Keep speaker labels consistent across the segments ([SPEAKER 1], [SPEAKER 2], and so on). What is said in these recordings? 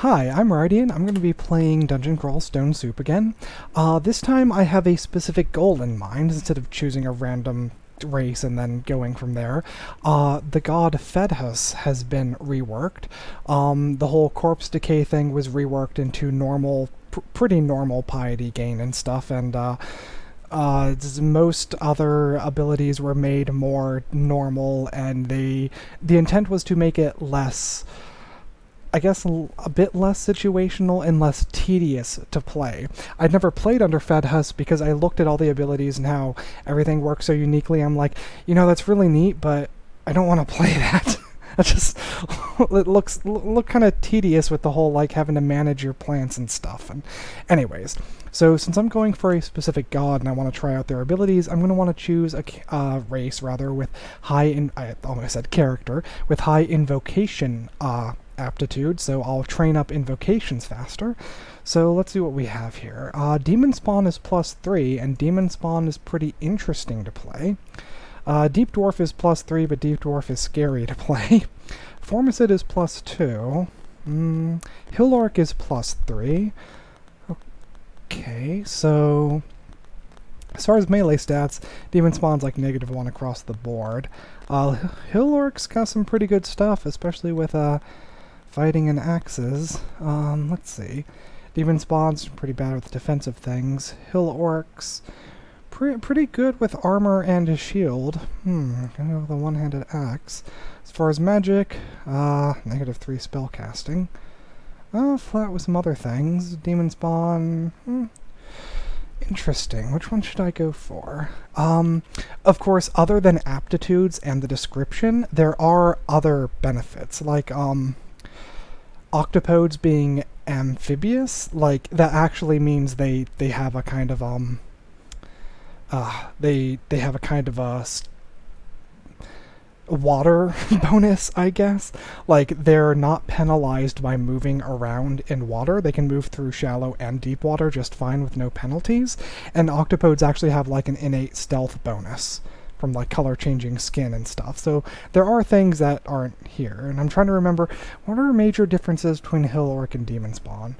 [SPEAKER 1] Hi, I'm Radiant. I'm going to be playing Dungeon Crawl Stone Soup again. This time I have a specific goal in mind instead of choosing a random race and then going from there. The god Fedhas has been reworked. The whole corpse decay thing was reworked into normal, pretty normal piety gain and stuff, and most other abilities were made more normal, and the intent was to make it less, I guess, a bit less situational and less tedious to play. I'd never played under Fedhas because I looked at all the abilities and how everything works so uniquely. I'm like, that's really neat, but I don't want to play that. It just it look kind of tedious with the whole like having to manage your plants and stuff. And anyways, so since I'm going for a specific god and I want to try out their abilities, I'm going to want to choose a race rather with I almost said character with high invocation aptitude, so I'll train up invocations faster. So let's see what we have here. Demonspawn is +3, and Demonspawn is pretty interesting to play. Deep Dwarf is +3, but Deep Dwarf is scary to play. Formicid is +2. Hill Orc is +3. Okay, so as far as melee stats, Demonspawn's like -1 across the board. Hill Orc's got some pretty good stuff, especially with fighting and axes. Let's see. Demonspawn's pretty bad with defensive things. Hill Orcs, pretty good with armor and a shield. Gonna go with a one-handed axe. As far as magic, -3 spell casting. Flat with some other things. Demonspawn, interesting. Which one should I go for? Of course, other than aptitudes and the description, there are other benefits, like, octopodes being amphibious. Like, that actually means they have a kind of, they have a kind of a water bonus, I guess. Like, they're not penalized by moving around in water. They can move through shallow and deep water just fine with no penalties. And octopodes actually have like an innate stealth bonus from like color changing skin and stuff. So there are things that aren't here. And I'm trying to remember, what are major differences between Hill Orc and Demonspawn?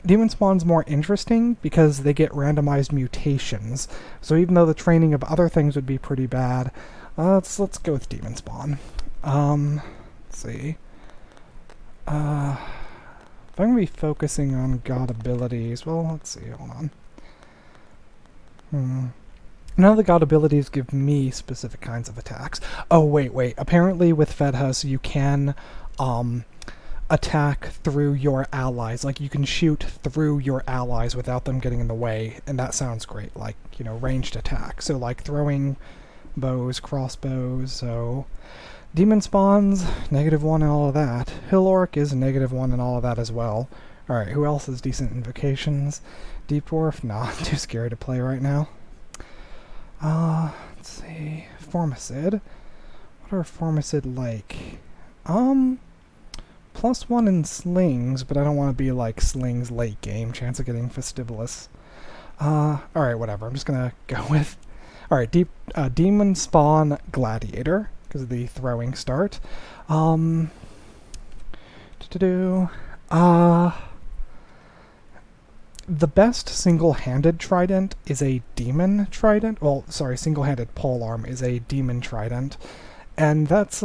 [SPEAKER 1] Demonspawn's more interesting because they get randomized mutations. So even though the training of other things would be pretty bad, let's go with Demonspawn. Let's see. If I'm going to be focusing on god abilities, well, let's see, hold on. None of the god abilities give me specific kinds of attacks. Oh, wait. Apparently with Fedhas you can attack through your allies. Like, you can shoot through your allies without them getting in the way, and that sounds great. Like, ranged attack. So, like, throwing bows, crossbows, so... Demonspawn's -1 and all of that. Hill Orc is -1 and all of that as well. Alright, who else has decent invocations? Deep Dwarf? Nah, too scary to play right now. Let's see. Formicid. What are Formicid like? +1 in slings, but I don't want to be like slings late game. Chance of getting Festivalous. Alright, whatever. I'm just gonna go with... Alright, Demonspawn Gladiator, because of the throwing start. The best single-handed trident is a demon trident. Well, sorry, single-handed polearm is a demon trident, and that's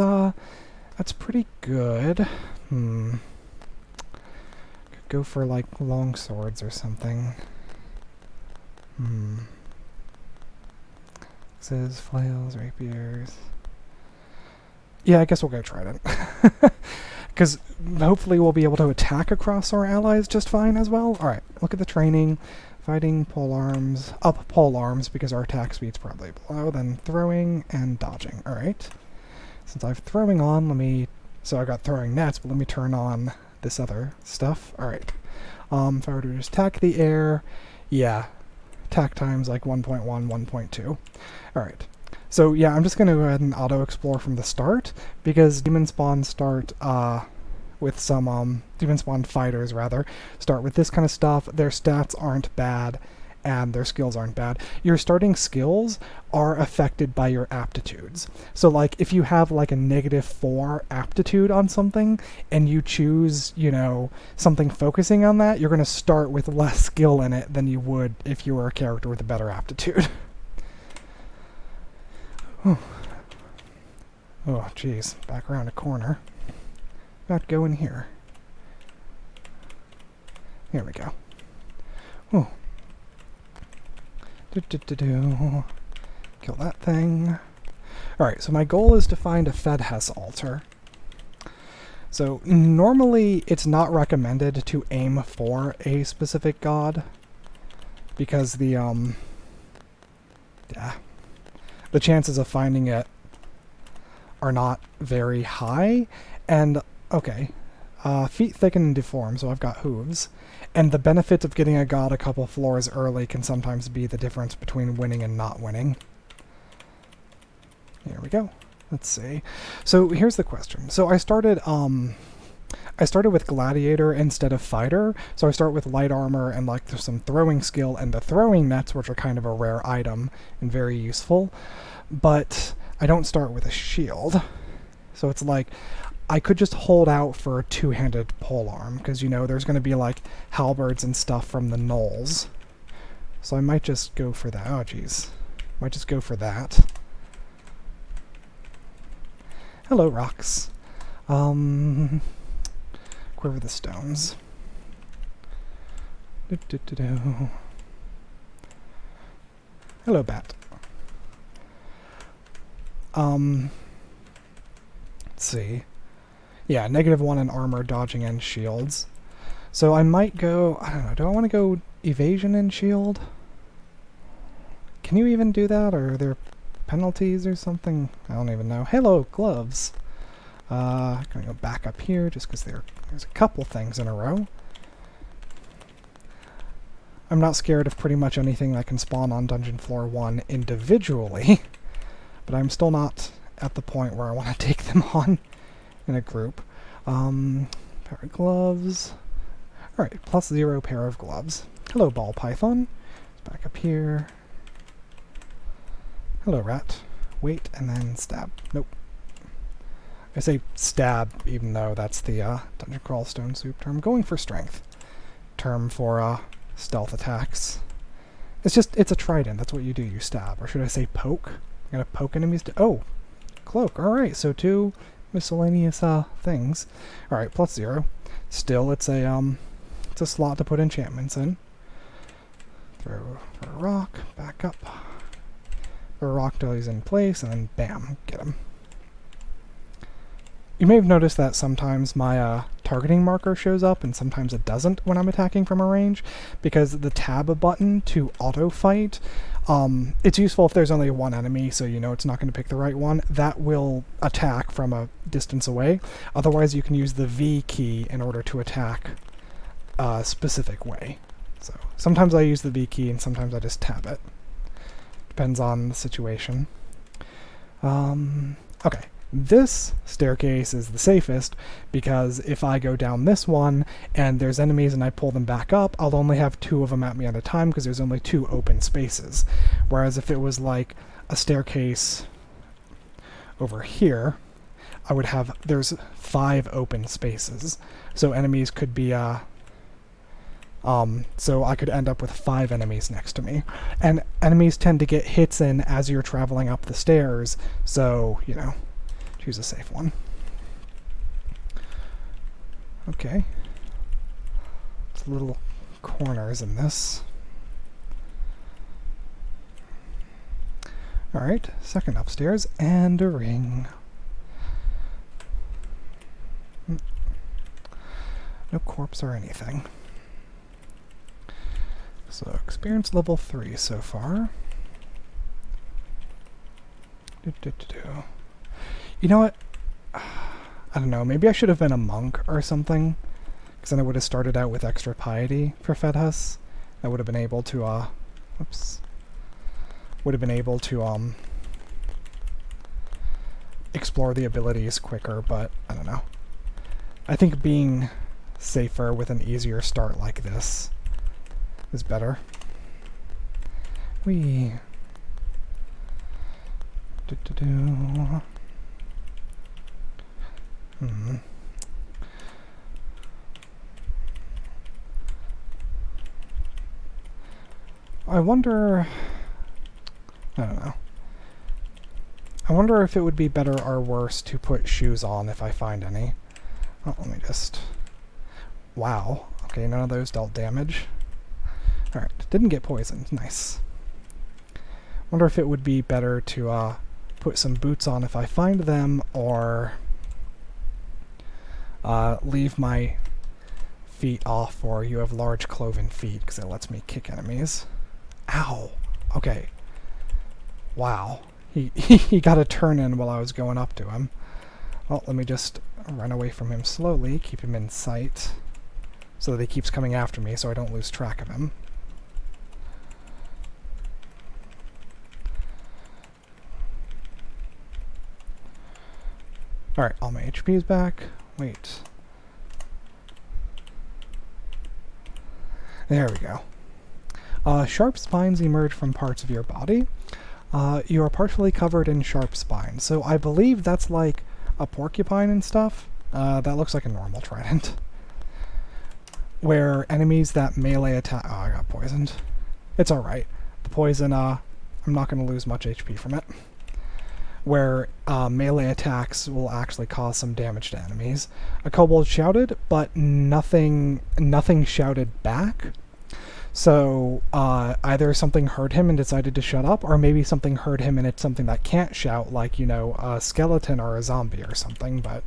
[SPEAKER 1] pretty good. Could go for like long swords or something. Axes, flails, rapiers. Yeah, I guess we'll go trident. Because hopefully we'll be able to attack across our allies just fine as well. Alright, look at the training. Fighting, polearms, up polearms because our attack speed's probably below, then throwing and dodging. Alright. Since I have throwing on, so I got throwing nets, but let me turn on this other stuff. Alright. If I were to just attack the air, yeah. Attack time's like 1.1, 1.2. Alright. So yeah, I'm just going to go ahead and auto-explore from the start, because Demonspawn start with some, Demonspawn fighters, rather, start with this kind of stuff. Their stats aren't bad, and their skills aren't bad. Your starting skills are affected by your aptitudes. So like if you have like a -4 aptitude on something and you choose, you know, something focusing on that, you're going to start with less skill in it than you would if you were a character with a better aptitude. Oh, jeez. Back around a corner. Got go in here. Here we go. Oh. Kill that thing. Alright, so my goal is to find a Fedhas altar. So normally it's not recommended to aim for a specific god because the chances of finding it are not very high. And okay, feet thicken and deform, so I've got hooves. And the benefit of getting a god a couple floors early can sometimes be the difference between winning and not winning. Here we go. Let's see. So here's the question. So I started with gladiator instead of fighter. So I start with light armor and like there's some throwing skill and the throwing nets, which are kind of a rare item and very useful. But I don't start with a shield. So it's like I could just hold out for a two-handed polearm, because, you know, there's going to be, like, halberds and stuff from the gnolls. So I might just go for that. Oh, jeez. Might just go for that. Hello, rocks. Quiver the stones. Hello, bat. Let's see. Yeah, -1 in armor, dodging, and shields. So I might go... I don't know, do I want to go evasion and shield? Can you even do that, or are there penalties or something? I don't even know. Hello, gloves! Gonna go back up here, just because there's a couple things in a row. I'm not scared of pretty much anything that can spawn on Dungeon Floor 1 individually, but I'm still not at the point where I want to take them on in a group. Pair of gloves. Alright, +0 pair of gloves. Hello, ball python. It's back up here. Hello, rat. Wait, and then stab. Nope. I say stab, even though that's the Dungeon Crawl Stone Soup term. Going for strength. Term for stealth attacks. It's a trident. That's what you do. You stab. Or should I say poke? You're gonna poke enemies to... Oh! Cloak. Alright, so 2 miscellaneous things. Alright, +0. Still, it's a slot to put enchantments in. Throw a rock, back up. Throw a rock till he's in place, and then bam, get him. You may have noticed that sometimes my targeting marker shows up and sometimes it doesn't when I'm attacking from a range, because the tab button to auto-fight, it's useful if there's only one enemy, so you know it's not going to pick the right one. That will attack from a distance away. Otherwise, you can use the V key in order to attack a specific way. So sometimes I use the V key and sometimes I just tab it. Depends on the situation. Okay. This staircase is the safest because if I go down this one and there's enemies and I pull them back up, I'll only have 2 of them at me at a time because there's only 2 open spaces. Whereas if it was like a staircase over here, I would have... there's 5 open spaces. So enemies could be... so I could end up with 5 enemies next to me. And enemies tend to get hits in as you're traveling up the stairs, so, you know... choose a safe one. Okay. There's little corners in this. Alright, second upstairs, and a ring. No corpse or anything. So, experience level 3 so far. You know what? I don't know, maybe I should have been a monk or something, because then I would have started out with extra piety for Fedhas. I would have been able to, explore the abilities quicker, but I don't know. I think being safer with an easier start like this is better. Whee. Do-do-do. I wonder... I don't know. I wonder if it would be better or worse to put shoes on if I find any. Oh, let me just... Wow. Okay, none of those dealt damage. Alright, didn't get poisoned. Nice. Wonder if it would be better to put some boots on if I find them, or leave my feet off, or you have large cloven feet, because it lets me kick enemies. Ow! Okay. Wow. He got a turn in while I was going up to him. Well, let me just run away from him slowly, keep him in sight, so that he keeps coming after me so I don't lose track of him. Alright, all my HP is back. Wait. There we go. Sharp spines emerge from parts of your body. You are partially covered in sharp spines. So I believe that's like a porcupine and stuff. That looks like a normal trident. Where enemies that melee attack... Oh, I got poisoned. It's alright. The poison, I'm not going to lose much HP from it. Where melee attacks will actually cause some damage to enemies. A kobold shouted, but nothing shouted back. So either something heard him and decided to shut up, or maybe something heard him and it's something that can't shout, like, you know, a skeleton or a zombie or something. But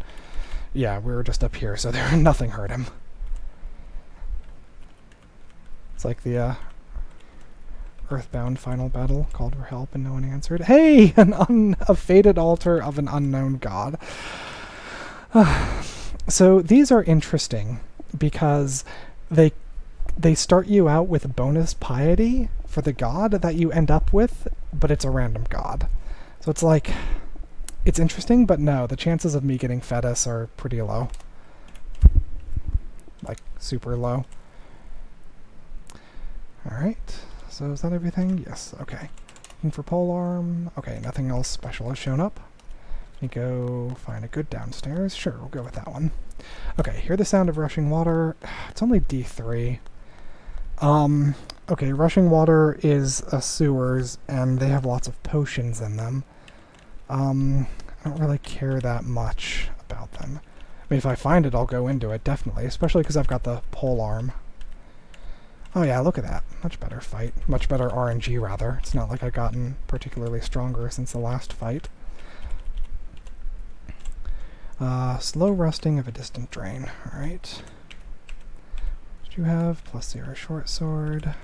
[SPEAKER 1] yeah, we were just up here, so nothing heard him. It's like the Earthbound final battle, called for help and no one answered. Hey! A faded altar of an unknown god. So these are interesting because they start you out with bonus piety for the god that you end up with, but it's a random god. So it's like, it's interesting, but no, the chances of me getting Fedhas are pretty low. Like, super low. Alright. So is that everything? Yes, okay. Looking for polearm. Okay, nothing else special has shown up. Let me go find a good downstairs. Sure, we'll go with that one. Okay, hear the sound of rushing water. It's only D3. Okay, rushing water is a sewers, and they have lots of potions in them. I don't really care that much about them. I mean, if I find it, I'll go into it, definitely. Especially because I've got the polearm. Oh yeah, look at that. Much better fight. Much better RNG, rather. It's not like I've gotten particularly stronger since the last fight. Slow rusting of a distant drain. Alright. What do you have? +0 short sword.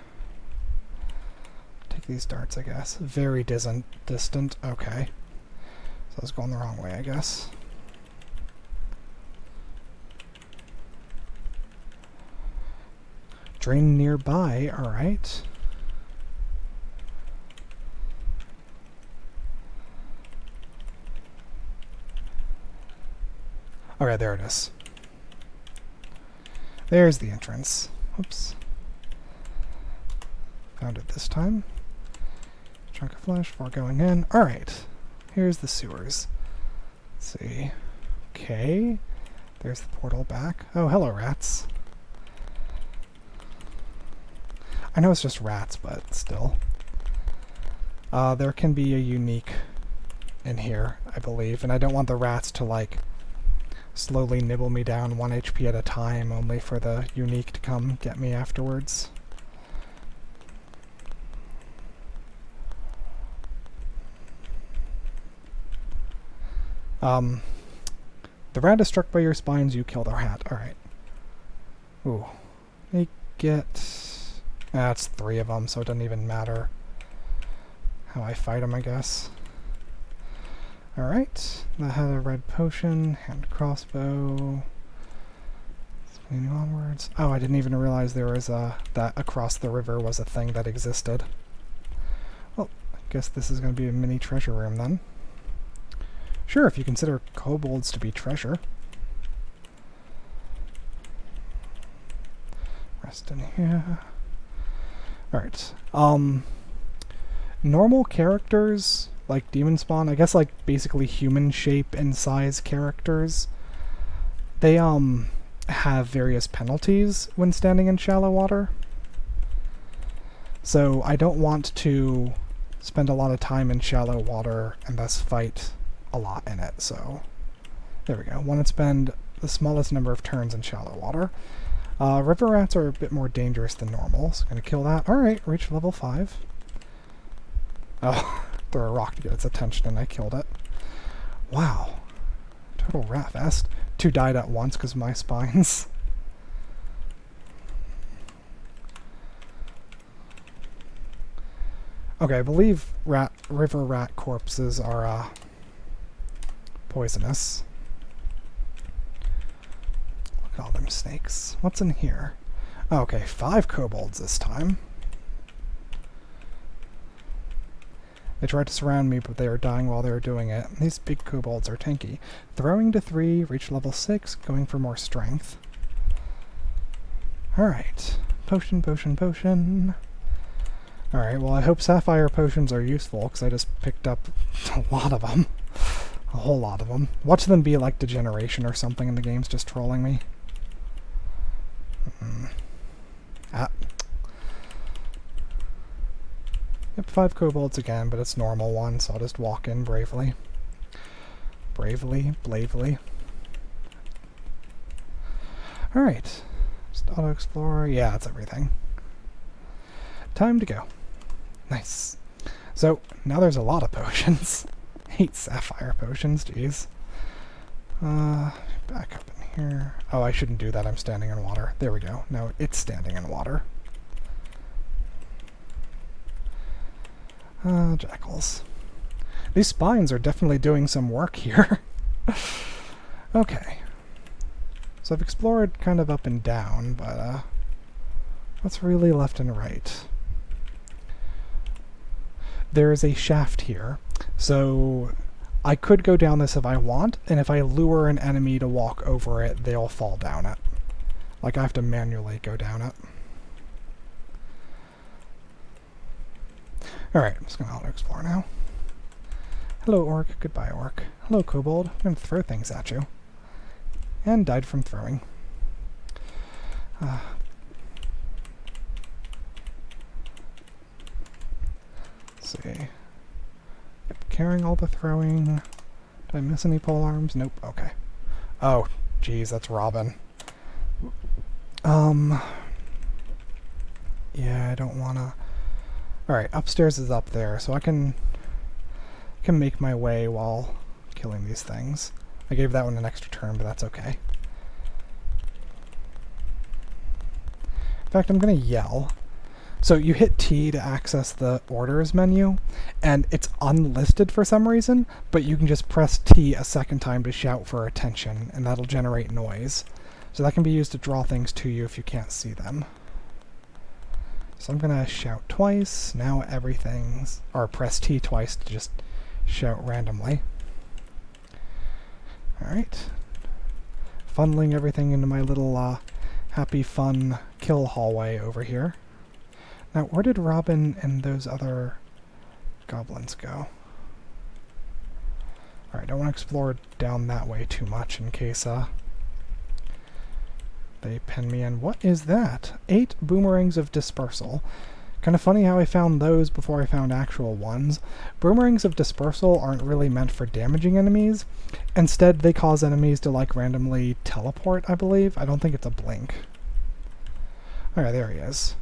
[SPEAKER 1] Take these darts, I guess. Very distant. Okay. So I was going the wrong way, I guess. Drain nearby, alright. Okay, there it is. There's the entrance. Whoops. Found it this time. Chunk of flesh before going in. Alright. Here's the sewers. Let's see. Okay. There's the portal back. Oh, hello, rats. I know it's just rats, but still. There can be a unique in here, I believe, and I don't want the rats to, like, slowly nibble me down 1 HP at a time, only for the unique to come get me afterwards. The rat is struck by your spines, you kill the rat. Alright. Ooh. Let me get... That's 3 of them, so it doesn't even matter how I fight them, I guess. Alright, that had a red potion, hand crossbow. Spinning onwards. Oh, I didn't even realize there was that across the river was a thing that existed. Well, I guess this is going to be a mini treasure room then. Sure, if you consider kobolds to be treasure. Rest in here. Alright, Normal characters, like Demonspawn, I guess like basically human shape and size characters, they have various penalties when standing in shallow water. So I don't want to spend a lot of time in shallow water and thus fight a lot in it. So there we go. Want to spend the smallest number of turns in shallow water. River rats are a bit more dangerous than normal, so I'm going to kill that. Alright, reach level 5. Oh, throw a rock to get its attention and I killed it. Wow. Total rat fest. 2 died at once because of my spines. Okay, I believe river rat corpses are poisonous. Look at all them snakes. What's in here? Okay, 5 kobolds this time. They tried to surround me, but they were dying while they were doing it. These big kobolds are tanky. Throwing to 3, reach level 6, going for more strength. Alright. Potion, potion, potion. Alright, well I hope sapphire potions are useful, because I just picked up a lot of them. A whole lot of them. Watch them be like Degeneration or something and the game's just trolling me. Yep, 5 kobolds again, but it's normal one, so I'll just walk in bravely. Bravely. Alright. Just auto-explore. Yeah, that's everything. Time to go. Nice. So, now there's a lot of potions. 8 sapphire potions, jeez. Back up in here. Oh, I shouldn't do that, I'm standing in water. There we go. Now it's standing in water. Jackals. These spines are definitely doing some work here. Okay. So I've explored kind of up and down, but what's really left and right? There is a shaft here, so I could go down this if I want, and if I lure an enemy to walk over it, they'll fall down it. Like I have to manually go down it. Alright, I'm just going to auto-explore now. Hello, orc. Goodbye, orc. Hello, kobold. I'm going to throw things at you. And died from throwing. Let's see. Yep, carrying all the throwing. Did I miss any pole arms? Nope. Okay. Oh, geez, that's Robin. Yeah, I don't want to... Alright, upstairs is up there, so I can make my way while killing these things. I gave that one an extra turn, but that's okay. In fact, I'm going to yell. So you hit T to access the orders menu, and it's unlisted for some reason, but you can just press T a second time to shout for attention, and that'll generate noise. So that can be used to draw things to you if you can't see them. So I'm going to shout twice. Now everything's... Or press T twice to just shout randomly. Alright. Funneling everything into my little happy fun kill hallway over here. Now, where did Robin and those other goblins go? Alright, I don't want to explore down that way too much in case they pin me in. What is that? 8 boomerangs of dispersal. Kind of funny how I found those before I found actual ones. Boomerangs of dispersal aren't really meant for damaging enemies. Instead, they cause enemies to like randomly teleport, I believe. I don't think it's a blink. Alright, there he is.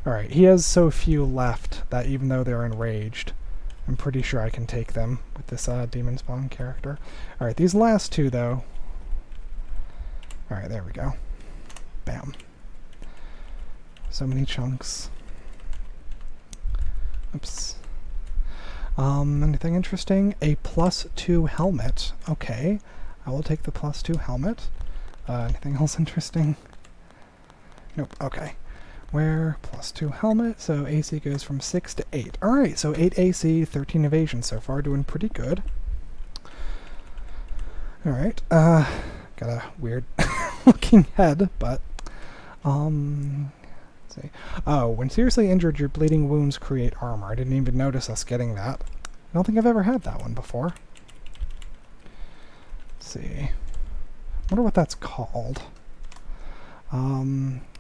[SPEAKER 1] Alright, he has so few left that even though they're enraged, I'm pretty sure I can take them with this Demonspawn character. Alright, these last 2 though. Alright, there we go. Bam. So many chunks. Oops. Anything interesting? A +2 helmet. Okay. I will take the +2 helmet. Anything else interesting? Nope. Okay. Where? +2 helmet, so AC goes from 6 to 8. Alright, so 8 AC, 13 evasion so far, doing pretty good. Alright, got a weird looking head, but, let's Let's see. Oh, when seriously injured, your bleeding wounds create armor. I didn't even notice us getting that. I don't think I've ever had that one before. Let's see. I wonder what that's called.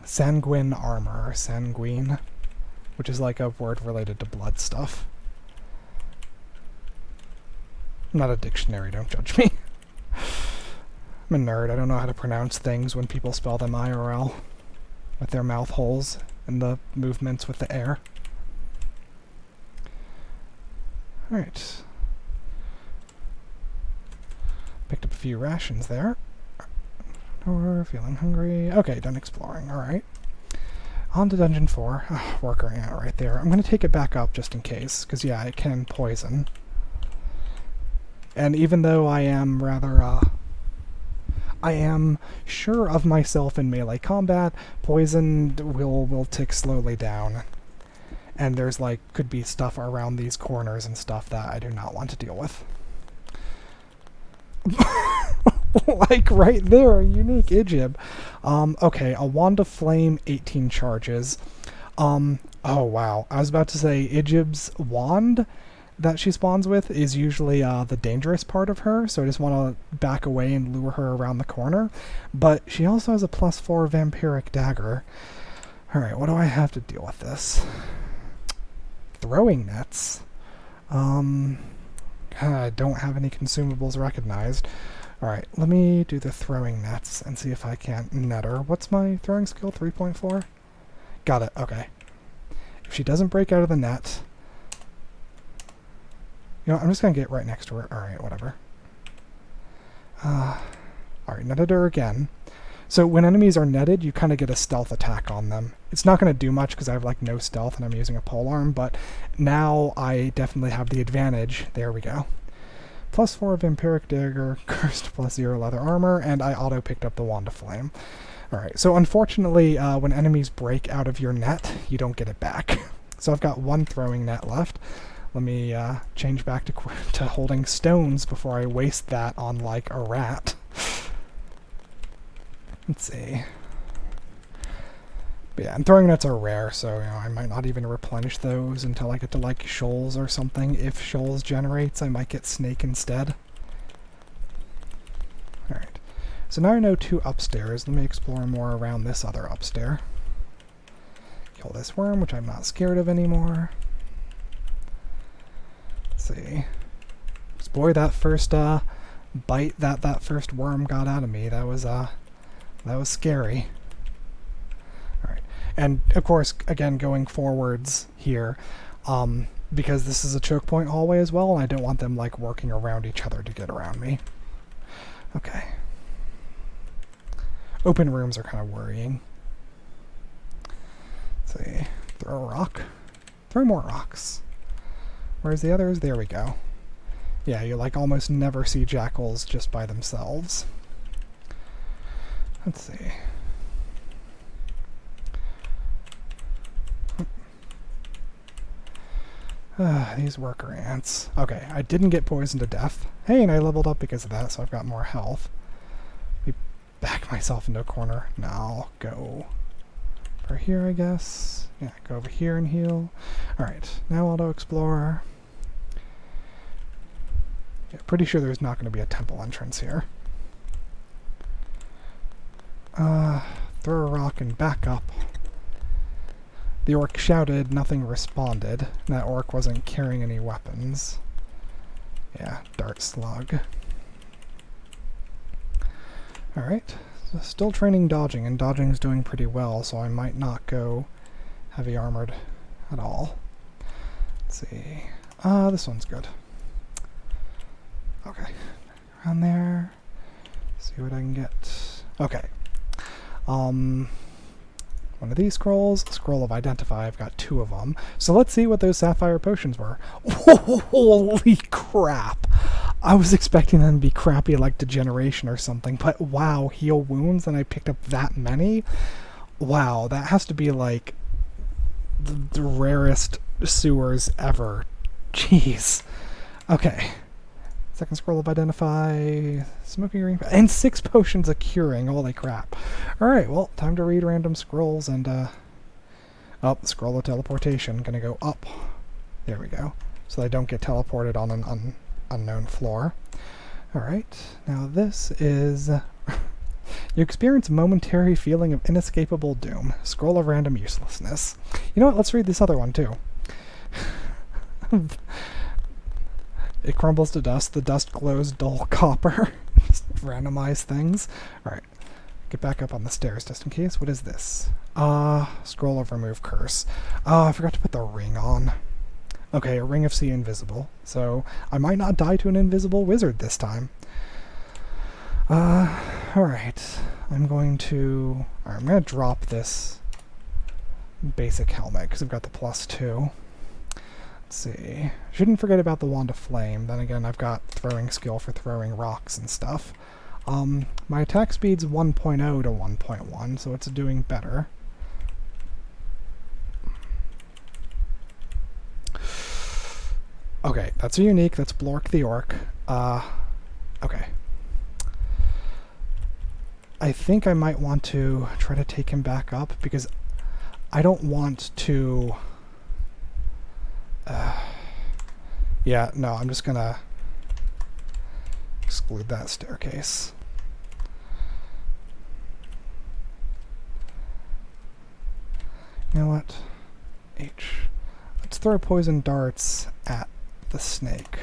[SPEAKER 1] Sanguine armor, or sanguine, which is like a word related to blood stuff. I'm not a dictionary, don't judge me. I'm a nerd, I don't know how to pronounce things when people spell them IRL, with their mouth holes and the movements with the air. Alright. Picked up a few rations there. Or feeling hungry. Okay, done exploring. Alright. On to Dungeon 4. Oh, worker ant right there. I'm going to take it back up just in case, because yeah, it can poison. And even though I am rather, I am sure of myself in melee combat, poison will tick slowly down. And there's like, could be stuff around these corners and stuff that I do not want to deal with. Like right there, a unique Ijib. Okay, a Wand of Flame, 18 charges. Oh wow, I was about to say Ijib's wand that she spawns with is usually the dangerous part of her, so I just want to back away and lure her around the corner. But she also has a +4 vampiric dagger. Alright, what do I have to deal with this? Throwing nets. I don't have any consumables recognized. Alright, let me do the throwing nets and see if I can net her. What's my throwing skill? 3.4? Got it, okay. If she doesn't break out of the net... You know, I'm just gonna get right next to her. Alright, whatever. Alright, netted her again. So when enemies are netted, you kind of get a stealth attack on them. It's not going to do much because I have like no stealth and I'm using a polearm, but now I definitely have the advantage. There we go. +4 vampiric dagger, cursed +0 leather armor, and I auto picked up the Wand of Flame. Alright, so unfortunately, when enemies break out of your net, you don't get it back. So I've got one throwing net left. Let me change back to holding stones before I waste that on like a rat. Let's see. But yeah, and throwing nets are rare, so you know, I might not even replenish those until I get to like shoals or something. If shoals generates, I might get snake instead. Alright. So now I know 2 upstairs. Let me explore more around this other upstairs. Kill this worm, which I'm not scared of anymore. Let's see. Boy, that first bite that first worm got out of me, that was scary. Alright. And of course, again, going forwards here, because this is a choke point hallway as well, and I don't want them like working around each other to get around me. Okay. Open rooms are kind of worrying. Let's see. Throw a rock. Throw more rocks. Where's the others? There we go. Yeah, you like almost never see jackals just by themselves. Let's see. These worker ants. Okay, I didn't get poisoned to death. Hey, and I leveled up because of that, so I've got more health. Let me back myself into a corner. Now, go over here, I guess. Yeah, go over here and heal. Alright, now auto-explore. Yeah, pretty sure there's not going to be a temple entrance here. Throw a rock and back up. The orc shouted, nothing responded. That orc wasn't carrying any weapons. Yeah, dart slug. Alright, so still training dodging, and dodging's doing pretty well, so I might not go heavy armored at all. Let's see. This one's good. Okay, around there. See what I can get. Okay. One of these scrolls, Scroll of Identify, I've got 2 of them. So let's see what those sapphire potions were. Holy crap! I was expecting them to be crappy like Degeneration or something, but wow, heal wounds, and I picked up that many? Wow, that has to be like the rarest sewers ever. Jeez. Okay. Second Scroll of Identify, Smoking Green, and 6 potions of curing, holy crap. Alright, well, time to read random scrolls and Oh, scroll of teleportation. Gonna go up. There we go. So I don't get teleported on an unknown floor. Alright, now this is... You experience a momentary feeling of inescapable doom. Scroll of random uselessness. You know what? Let's read this other one, too. It crumbles to dust. The dust glows dull copper. Just randomize things. Alright. Get back up on the stairs just in case. What is this? Scroll of remove curse. I forgot to put the ring on. Okay, a ring of see invisible. So I might not die to an invisible wizard this time. Alright. I'm going to drop this basic helmet because I've got the +2. Let's see. Shouldn't forget about the wand of flame. Then again, I've got throwing skill for throwing rocks and stuff. My attack speed's 1.0 to 1.1, so it's doing better. Okay, that's a unique. That's Blork the Orc. Okay. I think I might want to try to take him back up, because I don't want to... yeah, no, I'm just gonna exclude that staircase. You know what? H. Let's throw poison darts at the snake.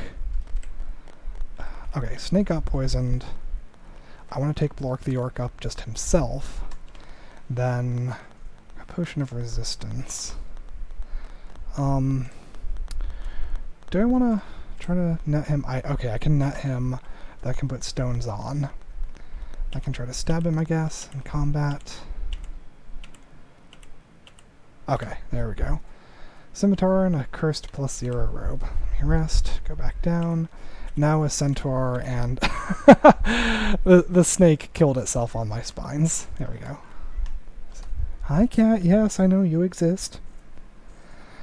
[SPEAKER 1] Okay, snake got poisoned. I want to take Blork the Orc up just himself. Then a potion of resistance. Do I want to try to net him? Okay, I can net him. That can put stones on. I can try to stab him, I guess, in combat. Okay, there we go. Scimitar and a cursed +0 robe. Let me rest, go back down. Now a centaur and the snake killed itself on my spines. There we go. Hi cat, yes, I know you exist.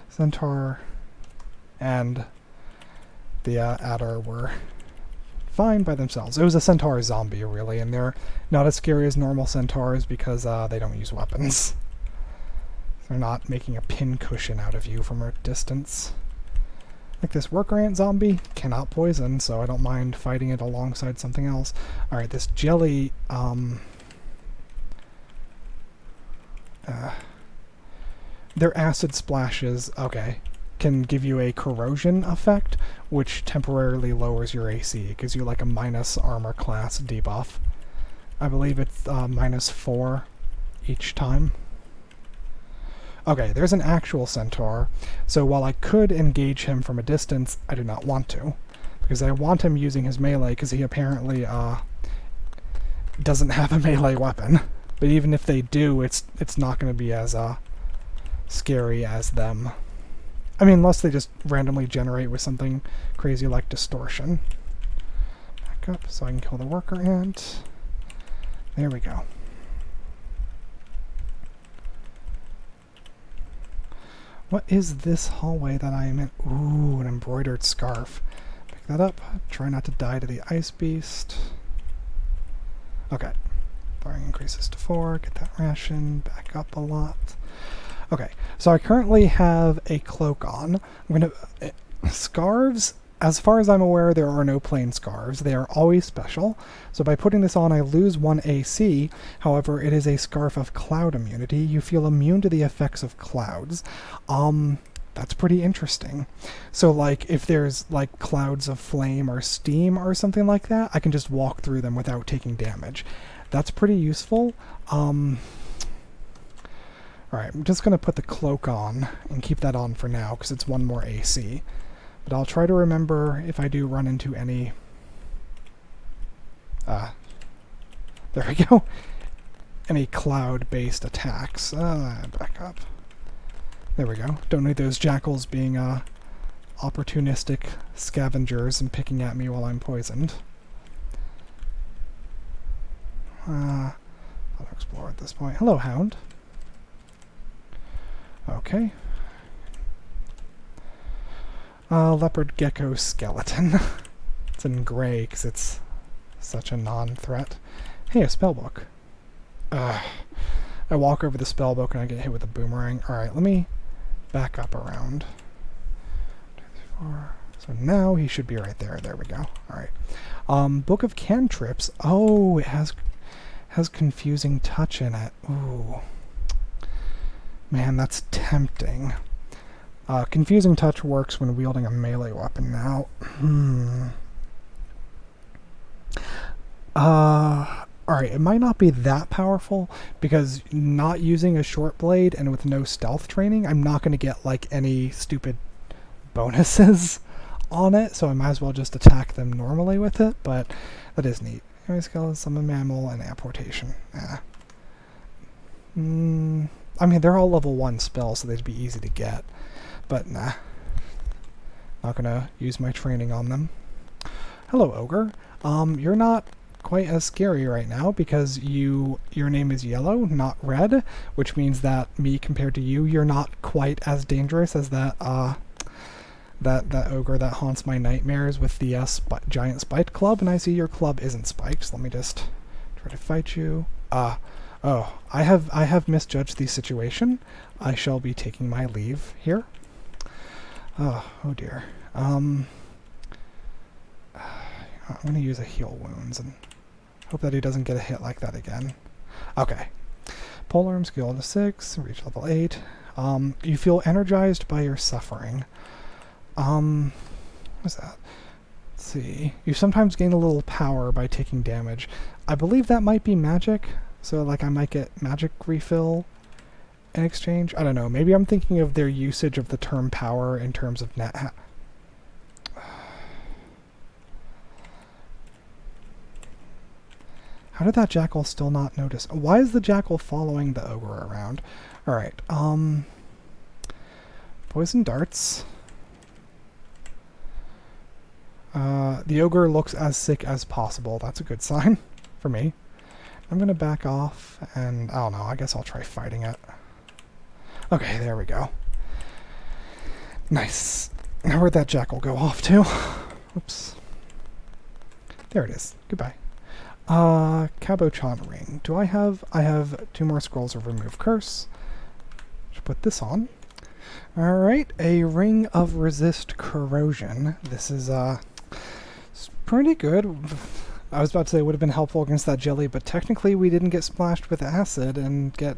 [SPEAKER 1] Centaur and the adder were fine by themselves. It was a centaur zombie, really, and they're not as scary as normal centaurs because they don't use weapons. They're not making a pincushion out of you from a distance. Like this worker ant zombie cannot poison, so I don't mind fighting it alongside something else. Alright, this jelly, their acid splashes, okay, can give you a corrosion effect, which temporarily lowers your AC. It gives you like a minus armor class debuff. I believe it's -4 each time. Okay, there's an actual centaur, so while I could engage him from a distance, I do not want to, because I want him using his melee, because he apparently doesn't have a melee weapon. But even if they do, it's not going to be as scary as them. I mean, unless they just randomly generate with something crazy like distortion. Back up so I can kill the worker ant. There we go. What is this hallway that I am in? Ooh, an embroidered scarf. Pick that up. Try not to die to the ice beast. Okay. Throwing increases to 4. Get that ration. Back up a lot. Okay, so I currently have a cloak on. I'm gonna... scarves, as far as I'm aware, there are no plain scarves. They are always special. So by putting this on, I lose 1 AC. However, it is a scarf of cloud immunity. You feel immune to the effects of clouds. That's pretty interesting. So, like, if there's, like, clouds of flame or steam or something like that, I can just walk through them without taking damage. That's pretty useful. Alright, I'm just going to put the cloak on and keep that on for now because it's 1 more AC. But I'll try to remember if I do run into any... there we go. Any cloud-based attacks. Back up. There we go. Don't need those jackals being opportunistic scavengers and picking at me while I'm poisoned. I'll explore at this point. Hello, Hound. Okay. Leopard gecko skeleton. It's in gray because it's such a non-threat. Hey, a spellbook. I walk over the spell book and I get hit with a boomerang. Alright, let me back up around. 2, 3, 4. So now he should be right there. There we go. Alright. Book of Cantrips. Oh, it has Confusing Touch in it. Ooh. Man, that's tempting. Confusing Touch works when wielding a melee weapon now. Alright, it might not be that powerful, because not using a short blade and with no stealth training, I'm not going to get, like, any stupid bonuses on it, so I might as well just attack them normally with it, but that is neat. Anyway, skeleton, summon mammal, and amportation. I mean, they're all level 1 spells, so they'd be easy to get, but nah. Not going to use my training on them. Hello, Ogre. You're not quite as scary right now because your name is yellow, not red, which means that me compared to you, you're not quite as dangerous as that ogre that haunts my nightmares with the giant spiked club, and I see your club isn't spiked, so let me just try to fight you. Oh, I have misjudged the situation. I shall be taking my leave here. Oh dear. I'm going to use a heal wounds and hope that he doesn't get a hit like that again. Okay. Polearm skill to 6, reach level 8. You feel energized by your suffering. What's that? Let's see. You sometimes gain a little power by taking damage. I believe that might be magic, so like I might get magic refill in exchange. I don't know. Maybe I'm thinking of their usage of the term power in terms of net. How did that jackal still not notice? Why is the jackal following the ogre around? Alright, poison darts. The ogre looks as sick as possible. That's a good sign for me. I'm gonna back off and, I don't know, I guess I'll try fighting it. Okay, there we go. Nice. Now where'd that jackal go off to? Oops. There it is. Goodbye. Cabochon ring. I have 2 more scrolls of remove curse. Should put this on. Alright, a ring of resist corrosion. This is, it's pretty good. I was about to say it would have been helpful against that jelly, but technically we didn't get splashed with acid and get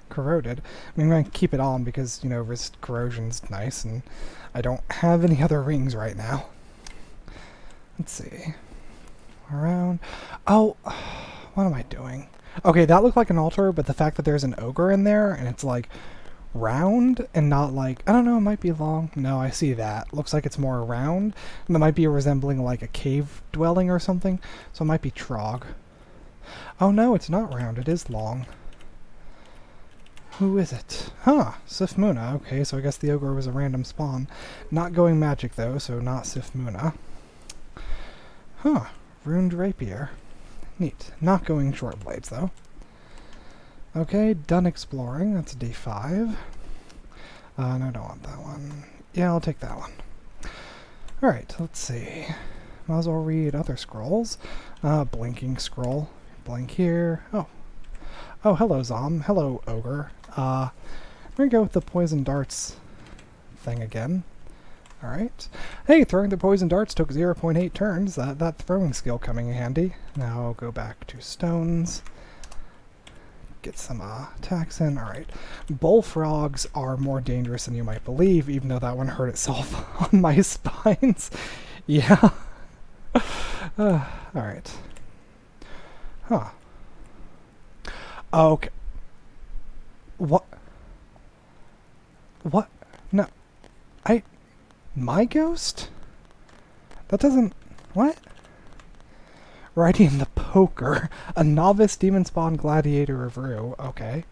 [SPEAKER 1] corroded. I mean, I'm going to keep it on because, you know, resist corrosion's nice, and I don't have any other rings right now. Let's see. Around. Oh, what am I doing? Okay, that looked like an altar, but the fact that there's an ogre in there and it's like round and not like, I don't know, it might be long. No, I see that. Looks like it's more round, and that might be resembling like a cave dwelling or something, so it might be Trog. Oh no, it's not round, it is long. Who is it? Huh, Sifmuna. Okay, so I guess the ogre was a random spawn. Not going magic though, so not Sifmuna. Huh. Runed rapier. Neat. Not going short blades, though. Okay, done exploring. That's a D5. No, I don't want that one. Yeah, I'll take that one. Alright, let's see. Might as well read other scrolls. Blinking scroll. Blink here. Oh. Oh, hello, Zom. Hello, ogre. I'm gonna go with the poison darts thing again. Alright. Hey, throwing the poison darts took 0.8 turns. That throwing skill coming in handy. Now I'll go back to stones. Get some attacks in. Alright. Bullfrogs are more dangerous than you might believe, even though that one hurt itself on my spines. Yeah. Alright. Huh. Okay. What? What? No. My ghost? That doesn't... What? Riding the poker. A novice Demonspawn gladiator of Rue. Okay.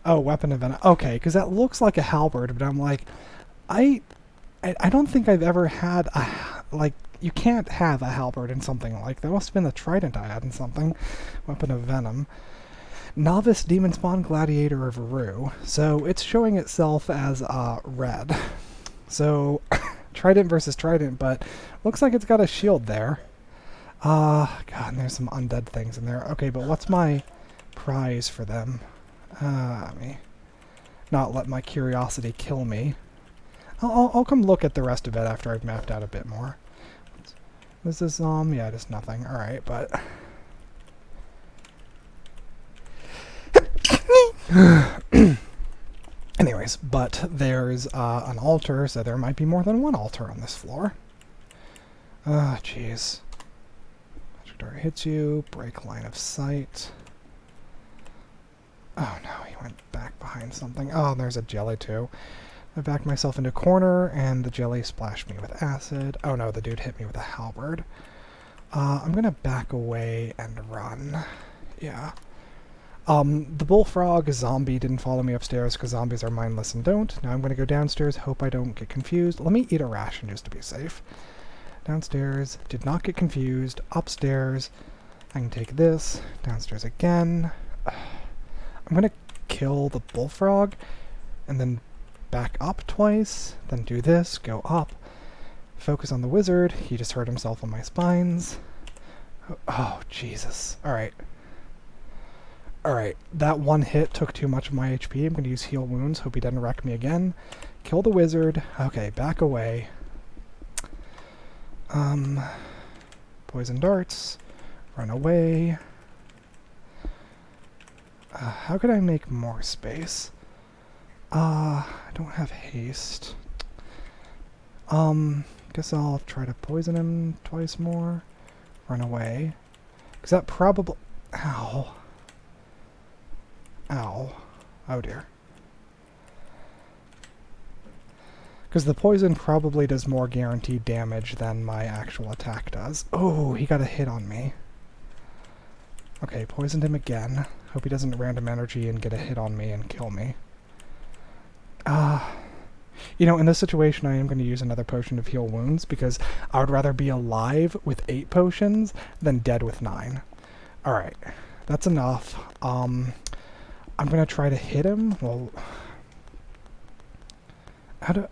[SPEAKER 1] Oh, weapon of venom. Okay, because that looks like a halberd, but I'm like... I don't think I've ever had a... Like, you can't have a halberd in something like that. Must have been the trident I had in something. Weapon of venom. Novice Demonspawn gladiator of Rue. So it's showing itself as red. So, trident versus trident, but looks like it's got a shield there. God, and there's some undead things in there. Okay, but what's my prize for them? Let me not let my curiosity kill me. I'll come look at the rest of it after I've mapped out a bit more. This is, yeah, just nothing. Alright, but... Anyways, but there's an altar, so there might be more than one altar on this floor. Ah, jeez. Magic dart hits you, break line of sight. Oh no, he went back behind something. Oh, there's a jelly too. I backed myself into a corner, and the jelly splashed me with acid. Oh no, the dude hit me with a halberd. I'm gonna back away and run. Yeah. The bullfrog zombie didn't follow me upstairs because zombies are mindless and don't. Now I'm gonna go downstairs, hope I don't get confused. Let me eat a ration just to be safe. Downstairs, did not get confused. Upstairs, I can take this. Downstairs again. I'm gonna kill the bullfrog, and then back up twice, then do this, go up, focus on the wizard. He just hurt himself on my spines. Oh, Jesus. Alright. Alright, that one hit took too much of my HP. I'm going to use heal wounds, hope he doesn't wreck me again. Kill the wizard. Okay, back away. Poison darts. Run away. How could I make more space? I don't have haste. Guess I'll try to poison him twice more. Run away. Because that probably... Ow. Ow. Oh dear. Because the poison probably does more guaranteed damage than my actual attack does. Oh, he got a hit on me. Okay, poisoned him again. Hope he doesn't random energy and get a hit on me and kill me. You know, in this situation I am going to use another potion of heal wounds because I would rather be alive with 8 potions than dead with 9. Alright, that's enough. I'm going to try to hit him. Well, I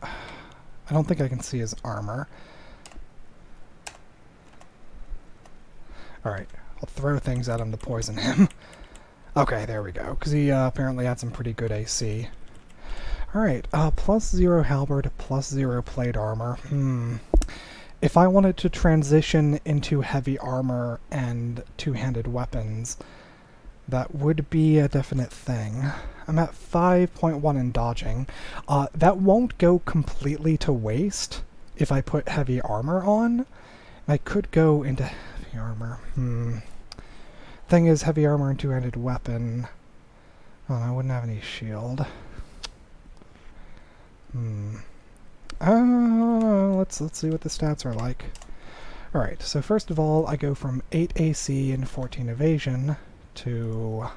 [SPEAKER 1] don't think I can see his armor. Alright, I'll throw things at him to poison him. Okay, there we go, because he apparently had some pretty good AC. Alright, +0 halberd, +0 plate armor. If I wanted to transition into heavy armor and two-handed weapons, that would be a definite thing. I'm at 5.1 in dodging. That won't go completely to waste if I put heavy armor on. I could go into heavy armor. Thing is, heavy armor and two-handed weapon... Oh, I wouldn't have any shield. Let's see what the stats are like. Alright, so first of all, I go from 8 AC and 14 evasion to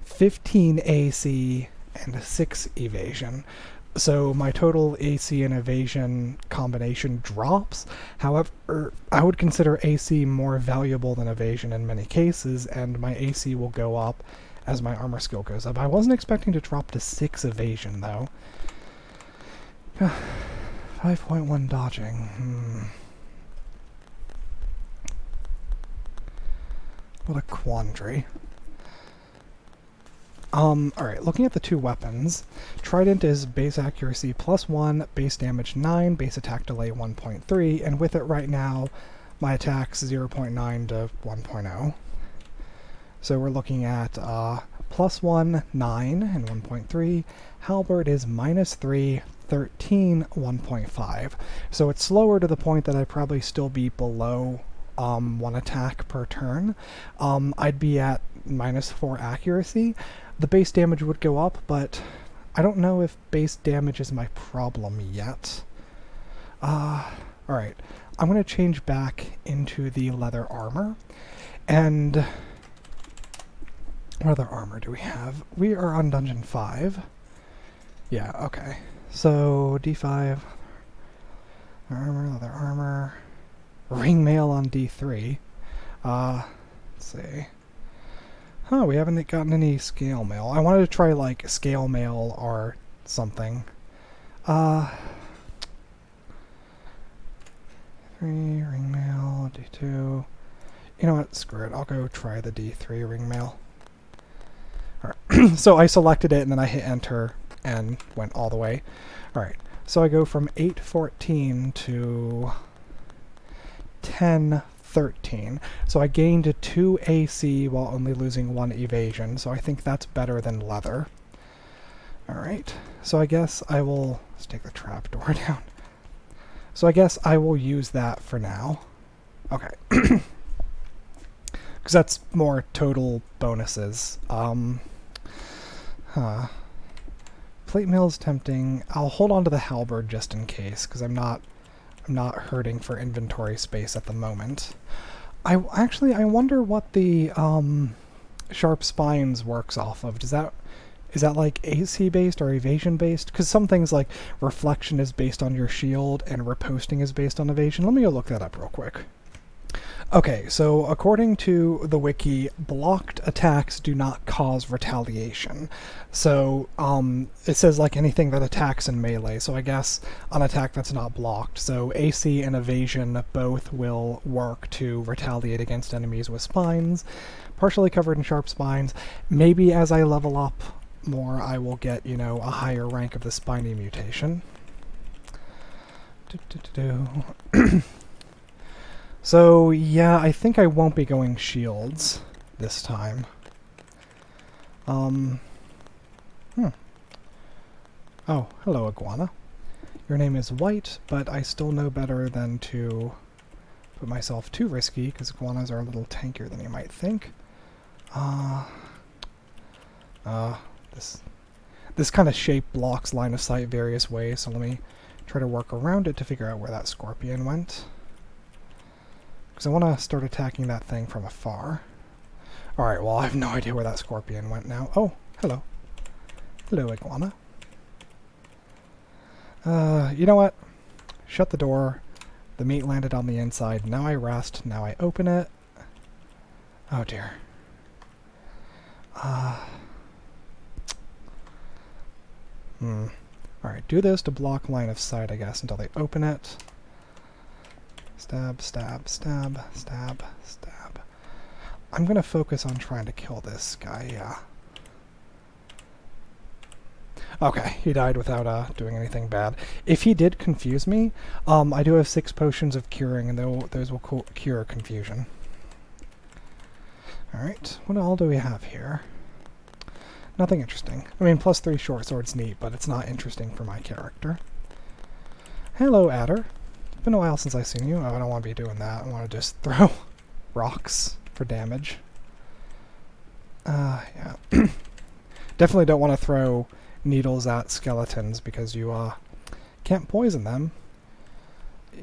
[SPEAKER 1] 15 AC and 6 evasion. So my total AC and evasion combination drops. However, I would consider AC more valuable than evasion in many cases, and my AC will go up as my armor skill goes up. I wasn't expecting to drop to 6 evasion, though. 5.1 dodging. What a quandary. Alright, looking at the two weapons, Trident is base accuracy +1, base damage 9, base attack delay 1.3, and with it right now, my attack's 0.9 to 1.0. So we're looking at +1, 9, and 1.3. Halberd is -3, 13, 1.5. So it's slower to the point that I'd probably still be below 1 attack per turn. I'd be at -4 accuracy. The base damage would go up, but I don't know if base damage is my problem yet. Alright, I'm going to change back into the leather armor. And what other armor do we have? We are on Dungeon 5. Yeah, okay. So, D5, leather armor, ringmail on D3. Let's see. Huh, we haven't gotten any scale mail. I wanted to try, like, scale mail or something. 3, ringmail, D2. You know what, screw it. I'll go try the D3 ringmail. Alright. So I selected it and then I hit enter and went all the way. Alright, so I go from 814 to 1013. So I gained 2 AC while only losing 1 evasion, so I think that's better than leather. Alright, so I guess I will... Let's take the trapdoor down. So I guess I will use that for now. Okay. Because that's more total bonuses. Plate mail is tempting. I'll hold on to the halberd just in case, because I'm not hurting for inventory space at the moment. I wonder what the sharp spines works off of. Is that like AC based or evasion based? Because some things like reflection is based on your shield and riposting is based on evasion. Let me go look that up real quick. Okay, so according to the wiki, blocked attacks do not cause retaliation. So it says like anything that attacks in melee, so I guess an attack that's not blocked. So AC and evasion both will work to retaliate against enemies with spines, partially covered in sharp spines. Maybe as I level up more, I will get, you know, a higher rank of the spiny mutation. So, yeah, I think I won't be going shields this time. Oh, hello, iguana. Your name is White, but I still know better than to put myself too risky, because iguanas are a little tankier than you might think. This kind of shape blocks line of sight various ways, so let me try to work around it to figure out where that scorpion went. Because I want to start attacking that thing from afar. Alright, well, I have no idea where that scorpion went now. Oh, hello. Hello, iguana. You know what? Shut the door. The meat landed on the inside. Now I rest. Now I open it. Oh, dear. Alright, do this to block line of sight, I guess, until they open it. Stab, stab, stab, stab, stab. I'm gonna focus on trying to kill this guy, yeah. Okay, he died without doing anything bad. If he did confuse me, I do have 6 potions of curing, and those will cure confusion. Alright, what all do we have here? Nothing interesting. I mean, +3 short sword's neat, but it's not interesting for my character. Hello, Adder. It's been a while since I've seen you. Oh, I don't want to be doing that. I want to just throw rocks for damage. Yeah. Definitely don't want to throw needles at skeletons because you can't poison them.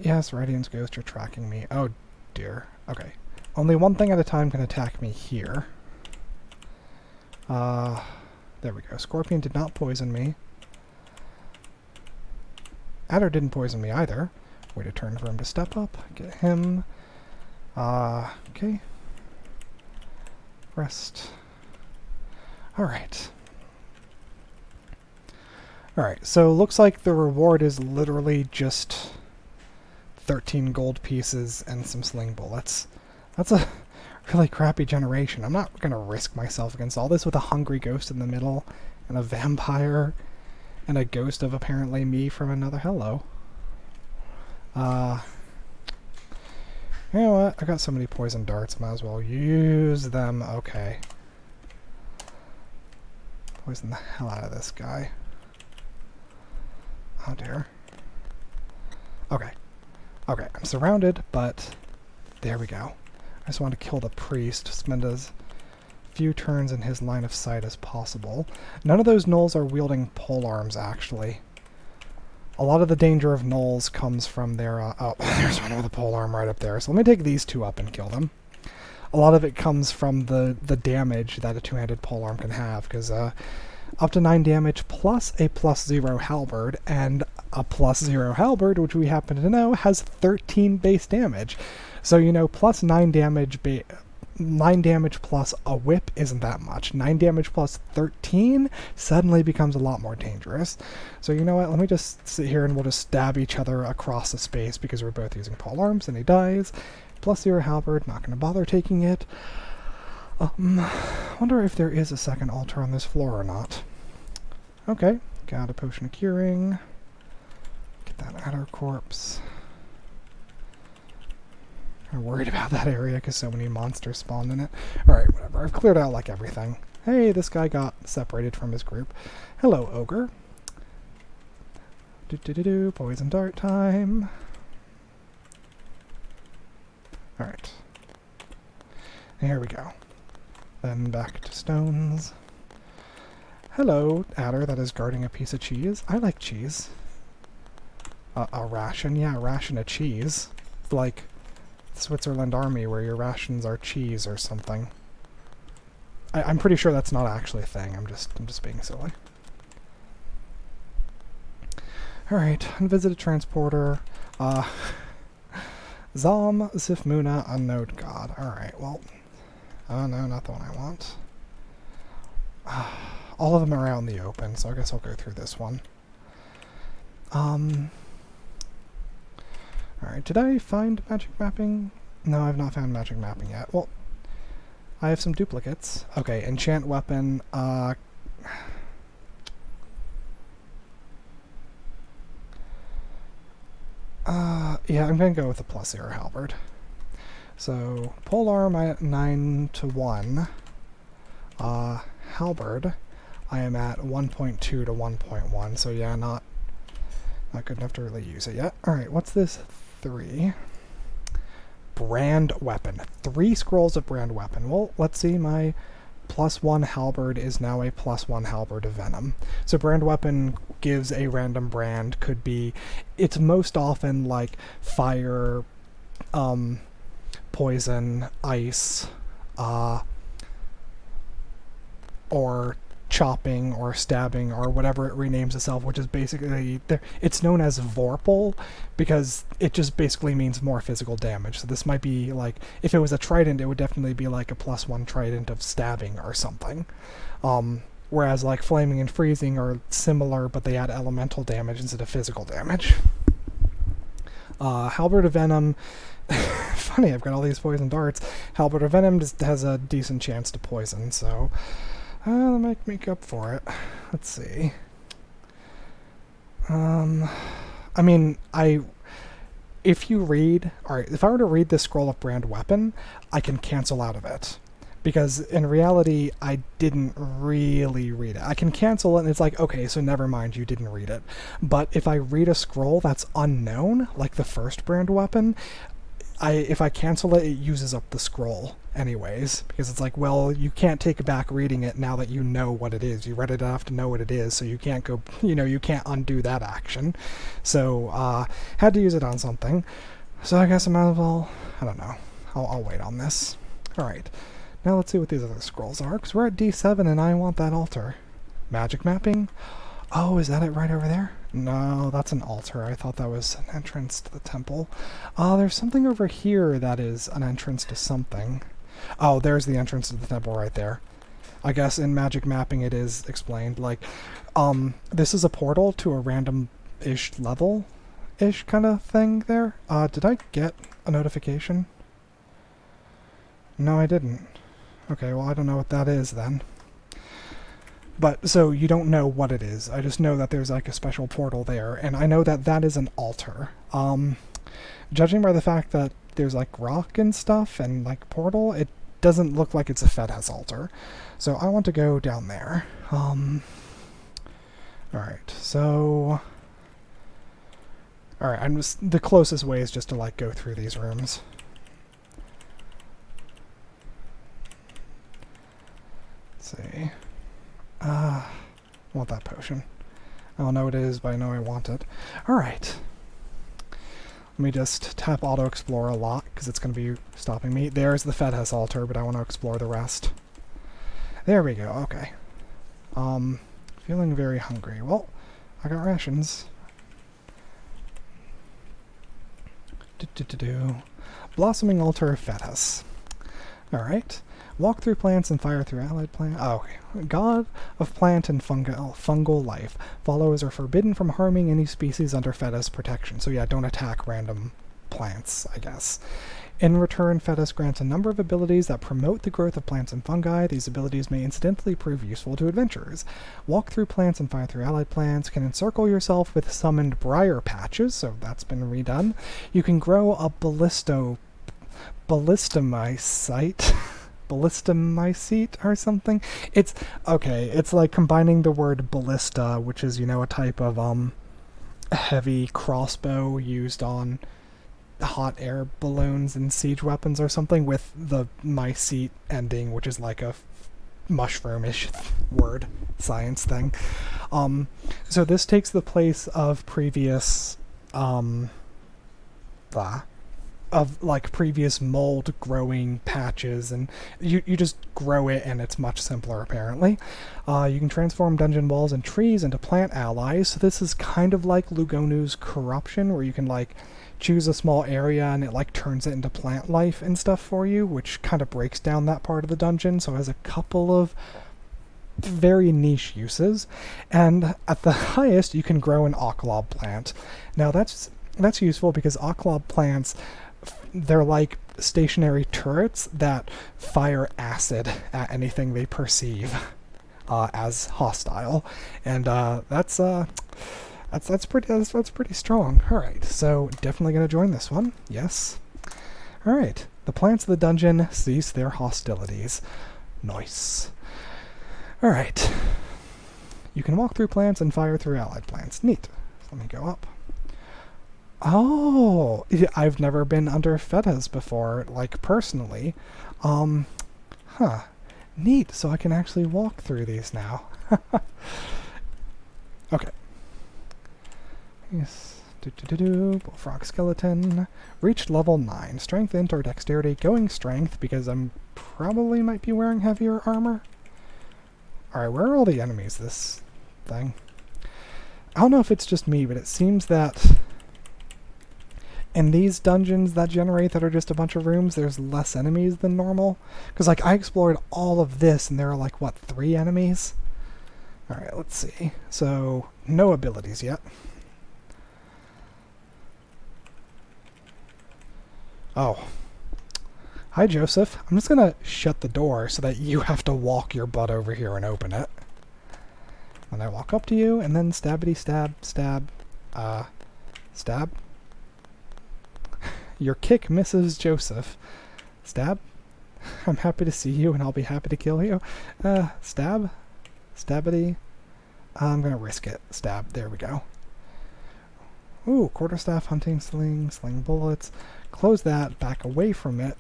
[SPEAKER 1] Yes, Radiant's Ghost, you're tracking me. Oh dear. Okay. Only one thing at a time can attack me here. There we go. Scorpion did not poison me. Adder didn't poison me either. Wait a turn for him to step up. Get him. Okay. Rest. Alright. Alright, so looks like the reward is literally just 13 gold pieces and some sling bullets. That's a really crappy generation. I'm not going to risk myself against all this with a hungry ghost in the middle and a vampire and a ghost of apparently me from another hello. You know what? I got so many poison darts, might as well use them. Okay. Poison the hell out of this guy. Oh dear. Okay. Okay, I'm surrounded, but there we go. I just want to kill the priest, spend as few turns in his line of sight as possible. None of those gnolls are wielding polearms, actually. A lot of the danger of gnolls comes from their... oh, there's one with a polearm right up there. So let me take these two up and kill them. A lot of it comes from the damage that a two-handed polearm can have, because up to 9 damage plus a +0 halberd, and a +0 halberd, which we happen to know, has 13 base damage. So, you know, plus 9 damage 9 damage plus a whip isn't that much. 9 damage plus 13 suddenly becomes a lot more dangerous. So you know what, let me just sit here and we'll just stab each other across the space because we're both using polearms, and he dies. +0 halberd, not going to bother taking it. Wonder if there is a second altar on this floor or not. Okay, got a potion of curing. Get that adder corpse. I'm worried about that area because so many monsters spawned in it. Alright, whatever. I've cleared out like everything. Hey, this guy got separated from his group. Hello, ogre. Poison dart time. Alright. Here we go. Then back to stones. Hello, adder that is guarding a piece of cheese. I like cheese. A ration? Yeah, a ration of cheese. Like Switzerland Army where your rations are cheese or something. I'm pretty sure that's not actually a thing. I'm just being silly. Alright, unvisited transporter. Zom, Sifmuna, unknown god. Alright, well. Oh no, not the one I want. All of them are out in the open, so I guess I'll go through this one. Alright, did I find magic mapping? No, I've not found magic mapping yet. Well, I have some duplicates. Okay, enchant weapon, yeah, I'm gonna go with the plus zero halberd. So, polearm I at 9 to 1. Halberd, I am at 1.2 to 1.1, so yeah, not good enough to really use it yet. Alright, what's this? 3. Brand weapon. 3 scrolls of brand weapon. Well, let's see, my +1 halberd is now a +1 halberd of venom. So brand weapon gives a random brand, could be, it's most often like fire, poison, ice, or chopping or stabbing or whatever it renames itself, which is basically, it's known as Vorpal because it just basically means more physical damage. So this might be like, if it was a trident, it would definitely be like a +1 trident of stabbing or something. Whereas like flaming and freezing are similar, but they add elemental damage instead of physical damage. Halberd of Venom, funny, I've got all these poison darts. Halberd of Venom just has a decent chance to poison, so that might make up for it. Let's see. I mean, if you read, alright, if I were to read this scroll of brand weapon, I can cancel out of it. Because in reality, I didn't really read it. I can cancel it and it's like, okay, so never mind, you didn't read it. But if I read a scroll that's unknown, like the first brand weapon, if I cancel it, it uses up the scroll anyways, because it's like, well, you can't take back reading it now that you know what it is. You read it enough to know what it is, so you can't go, you can't undo that action. So, had to use it on something. So I guess I might as well, I don't know, I'll wait on this. Alright, now let's see what these other scrolls are, because we're at D7 and I want that altar. Magic mapping? Oh, is that it right over there? No, that's an altar. I thought that was an entrance to the temple. There's something over here that is an entrance to something. Oh, there's the entrance to the temple right there. I guess in magic mapping it is explained. Like, this is a portal to a random-ish level-ish kind of thing there. Did I get a notification? No, I didn't. Okay, well, I don't know what that is then. But, so, you don't know what it is. I just know that there's, like, a special portal there, and I know that that is an altar. Judging by the fact that there's, like, rock and stuff and, like, portal, it doesn't look like it's a Fedhas altar. So, I want to go down there. Alright, so... Alright, the closest way is just to, like, go through these rooms. Let's see... I want that potion. I don't know what it is, but I know I want it. Alright. Let me just tap auto-explore a lot, because it's going to be stopping me. There's the Fedhas altar, but I want to explore the rest. There we go, okay. Feeling very hungry. Well, I got rations. Blossoming altar of Fedhas. Alright. Walk through plants and fire through allied plants. Oh, okay. God of plant and fungal life. Followers are forbidden from harming any species under Fedhas protection. So yeah, don't attack random plants, I guess. In return, Fedhas grants a number of abilities that promote the growth of plants and fungi. These abilities may incidentally prove useful to adventurers. Walk through plants and fire through allied plants. Can encircle yourself with summoned briar patches, so that's been redone. You can grow a ballistomycete or something. It's okay, it's like combining the word ballista, which is, a type of heavy crossbow used on hot air balloons and siege weapons or something, with the mycete ending, which is like a mushroomish word science thing. So this takes the place of previous previous mold growing patches, and you just grow it and it's much simpler apparently. You can transform dungeon walls and trees into plant allies, so this is kind of like Lugonu's corruption, where you can choose a small area and it turns it into plant life and stuff for you, which kind of breaks down that part of the dungeon, so it has a couple of very niche uses. And at the highest you can grow an Occlob plant. Now that's useful because Occlob plants, they're like stationary turrets that fire acid at anything they perceive as hostile, and that's pretty strong. All right, so definitely gonna join this one. Yes. All right, the plants of the dungeon cease their hostilities. Nice. All right, you can walk through plants and fire through allied plants. Neat. Let me go up. Oh, I've never been under Fedhas before, personally. Neat, so I can actually walk through these now. Okay. Yes. Bullfrog skeleton. Reached level 9. Strength, int, or dexterity. Going strength, because I'm probably might be wearing heavier armor. Alright, where are all the enemies this thing? I don't know if it's just me, but it seems that in these dungeons that are just a bunch of rooms, there's less enemies than normal. Because, I explored all of this, and there are, 3 enemies? Alright, let's see. So, no abilities yet. Oh. Hi, Joseph. I'm just gonna shut the door so that you have to walk your butt over here and open it. And I walk up to you, and then stabbity stab, stab, stab. Your kick misses Joseph. Stab. I'm happy to see you, and I'll be happy to kill you. Stab. Stabbity. I'm gonna risk it. Stab. There we go. Ooh, quarterstaff, hunting sling, sling bullets. Close that, back away from it.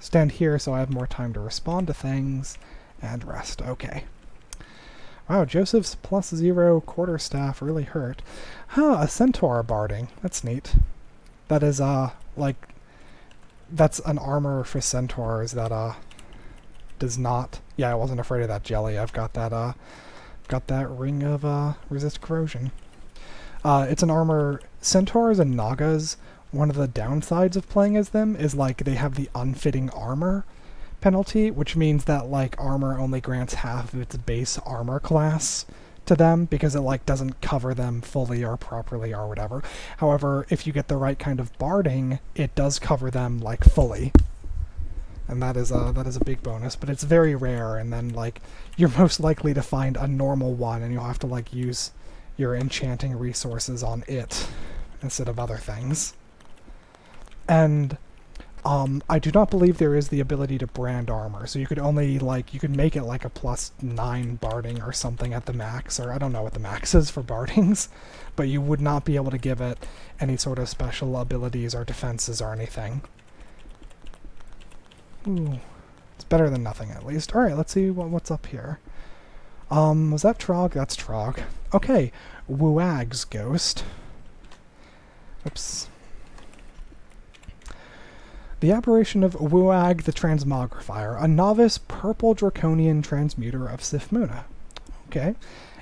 [SPEAKER 1] Stand here so I have more time to respond to things. And rest. Okay. Wow, Joseph's +0 quarterstaff really hurt. A centaur barding. That's neat. That is, that's an armor for centaurs that, does not... Yeah, I wasn't afraid of that jelly. I've got that, ring of, resist corrosion. It's an armor... Centaurs and Nagas, one of the downsides of playing as them is, they have the unfitting armor penalty, which means that, armor only grants half of its base armor class to them, because it, doesn't cover them fully or properly or whatever. However, if you get the right kind of barding, it does cover them, fully. And that is a big bonus, but it's very rare, and then, you're most likely to find a normal one, and you'll have to, use your enchanting resources on it instead of other things. And I do not believe there is the ability to brand armor, so you could only, you could make it a +9 barding or something at the max, or I don't know what the max is for bardings, but you would not be able to give it any sort of special abilities or defenses or anything. Ooh, it's better than nothing at least. Alright, let's see what's up here. Was that Trog? That's Trog. Okay, Wuag's ghost. Oops. The apparition of Wuag the Transmogrifier, a novice purple draconian transmuter of Sifmuna. Okay.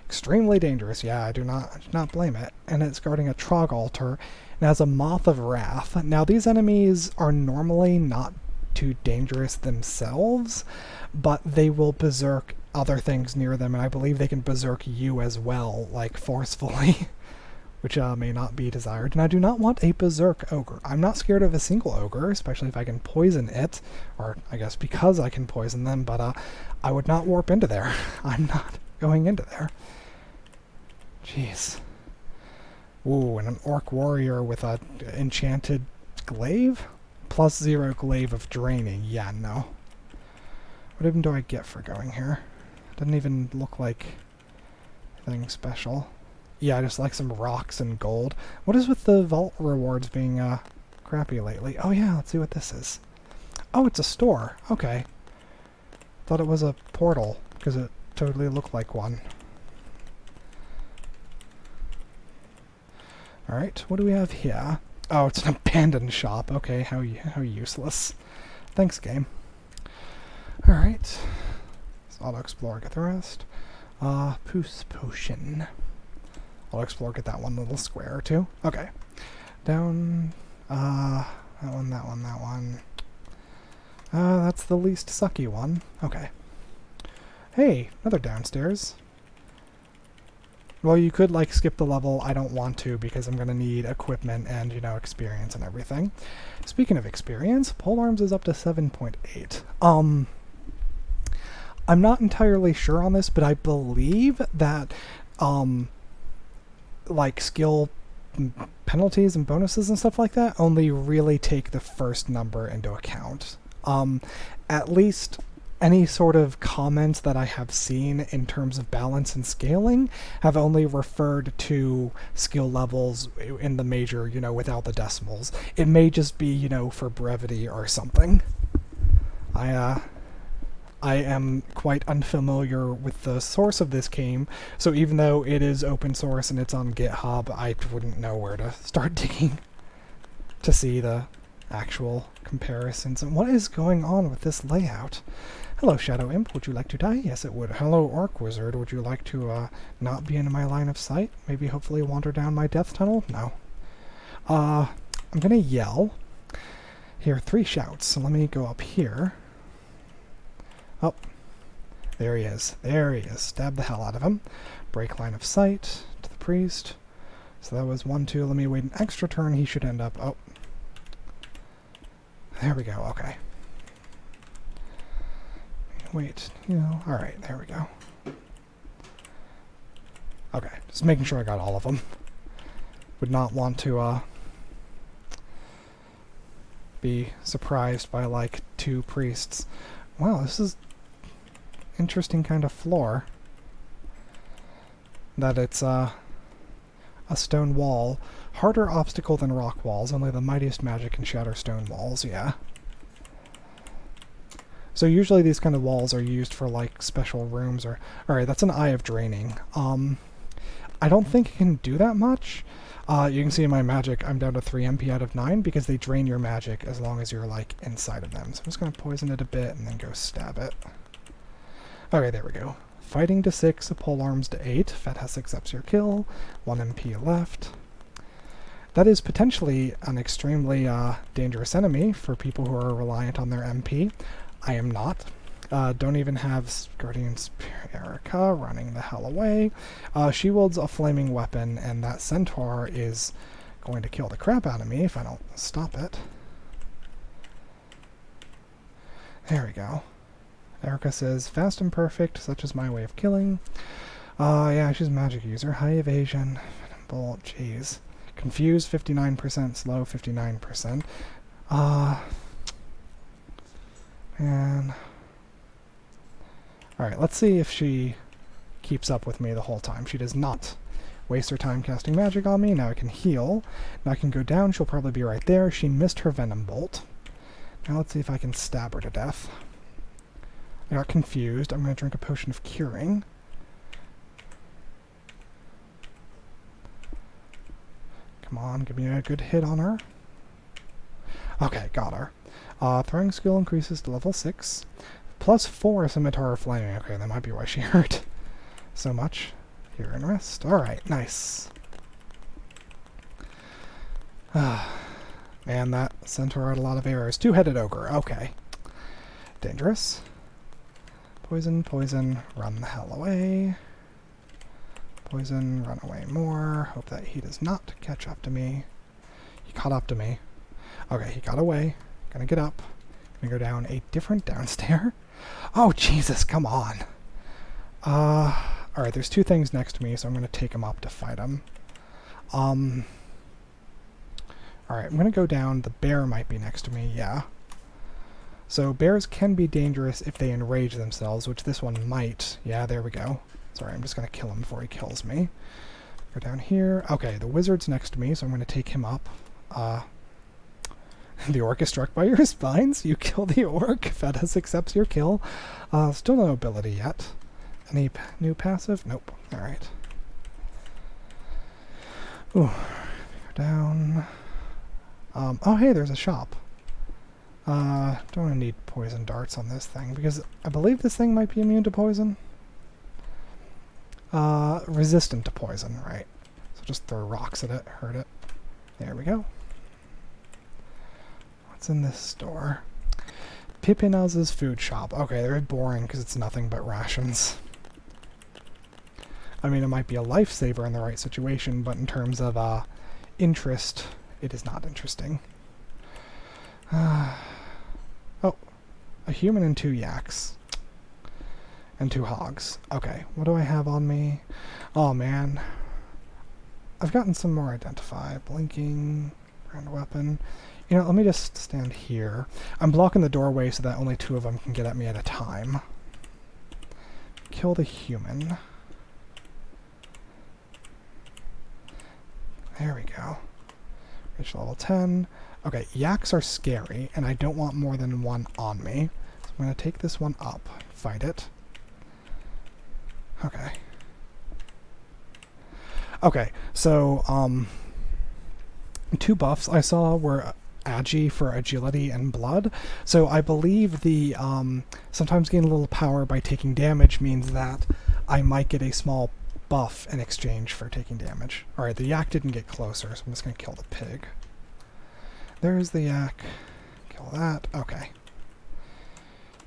[SPEAKER 1] Extremely dangerous, yeah, I do not blame it. And it's guarding a Trog altar, and has a Moth of Wrath. Now, these enemies are normally not too dangerous themselves, but they will berserk other things near them, and I believe they can berserk you as well, forcefully. which may not be desired. And I do not want a berserk ogre. I'm not scared of a single ogre, especially if I can poison it, or I guess because I can poison them, but I would not warp into there. I'm not going into there. Jeez. Ooh, and an orc warrior with a enchanted glaive? +0 glaive of draining. Yeah, no. What even do I get for going here? Doesn't even look like anything special. Yeah, just like some rocks and gold. What is with the vault rewards being crappy lately? Oh yeah, let's see what this is. Oh, it's a store. Okay. Thought it was a portal, because it totally looked like one. Alright, what do we have here? Oh, it's an abandoned shop. Okay, how useless. Thanks, game. Alright. Let's auto-explore, get the rest. Poos potion. Auto-explore, get that one little square or two. Okay. Down, that one. That's the least sucky one. Okay. Hey, another downstairs. Well, you could, like, skip the level. I don't want to because I'm going to need equipment and, you know, experience and everything. Speaking of experience, polearms is up to 7.8. I'm not entirely sure on this, but I believe that, like, skill penalties and bonuses and stuff like that only really take the first number into account. At least any sort of comments that I have seen in terms of balance and scaling have only referred to skill levels in the major, you know, without the decimals. It may just be, you know, for brevity or something. I am quite unfamiliar with the source of this game, so even though it is open source and it's on GitHub, I wouldn't know where to start digging to see the actual comparisons. And what is going on with this layout? Hello, Shadow Imp. Would you like to die? Yes, it would. Hello, Orc Wizard. Would you like to not be in my line of sight? Maybe hopefully wander down my death tunnel? No. I'm gonna yell. Hear 3 shouts, so let me go up here. Oh, there he is. There he is. Stab the hell out of him. Break line of sight to the priest. So that was 1, 2. Let me wait an extra turn. He should end up... Oh. There we go. Okay. Wait. You know. Alright. There we go. Okay. Just making sure I got all of them. Would not want to, be surprised by, like, 2 priests. Wow, this is interesting kind of floor. That it's a stone wall. Harder obstacle than rock walls. Only the mightiest magic can shatter stone walls, yeah. So usually these kind of walls are used for like special rooms or... Alright, that's an Eye of Draining. I don't think it can do that much. You can see in my magic I'm down to 3 MP out of 9 because they drain your magic as long as you're like inside of them. So I'm just going to poison it a bit and then go stab it. Okay, there we go. Fighting to 6, polearms to 8. Fedhas accepts your kill. 1 MP left. That is potentially an extremely dangerous enemy for people who are reliant on their MP. I am not. Don't even have Guardian Spirit Erica running the hell away. She wields a flaming weapon, and that centaur is going to kill the crap out of me if I don't stop it. There we go. Erica says, fast and perfect, such is my way of killing. Yeah, she's a magic user. High evasion. Bolt, jeez. Confused, 59%. Slow, 59%. Man. Alright, let's see if she keeps up with me the whole time. She does not waste her time casting magic on me. Now I can heal. Now I can go down. She'll probably be right there. She missed her Venom Bolt. Now let's see if I can stab her to death. I got confused. I'm going to drink a potion of curing. Come on, give me a good hit on her. Okay, got her. Throwing skill increases to level 6. +4 Scimitar of Flaming. Okay, that might be why she hurt so much. Here and rest. Alright, nice. Man, that centaur had a lot of arrows. 2-headed ogre. Okay. Dangerous. Poison, poison. Run the hell away. Poison, run away more. Hope that he does not catch up to me. He caught up to me. Okay, he got away. Gonna get up. Gonna go down a different downstair. Oh, Jesus, come on. Alright, there's two things next to me, so I'm gonna take him up to fight him. Alright, I'm gonna go down. The bear might be next to me, yeah. So bears can be dangerous if they enrage themselves, which this one might. Yeah, there we go. Sorry, I'm just gonna kill him before he kills me. Go down here. Okay, the wizard's next to me, so I'm gonna take him up. The orc is struck by your spines. You kill the orc. Fedhas accepts your kill. Still no ability yet. Any new passive? Nope. Alright. Ooh. Go down. Oh, hey, there's a shop. Don't need poison darts on this thing, because I believe this thing might be immune to poison. Resistant to poison, right. So just throw rocks at it, hurt it. There we go. What's in this store? Pipinaz's food shop. Okay, they're boring because it's nothing but rations. I mean, it might be a lifesaver in the right situation, but in terms of interest, it is not interesting. Oh, a human and 2 yaks. And 2 hogs. Okay, what do I have on me? Oh, man. I've gotten some more identify. Blinking, grand weapon. You know, let me just stand here. I'm blocking the doorway so that only 2 of them can get at me at a time. Kill the human. There we go. Reach level 10. Okay, yaks are scary, and I don't want more than 1 on me. So I'm going to take this one up. Fight it. Okay. Okay, so, 2 buffs I saw were agi for agility and blood. So I believe the sometimes gain a little power by taking damage means that I might get a small buff in exchange for taking damage. Alright, the yak didn't get closer, so I'm just going to kill the pig. There's the yak. Kill that. Okay.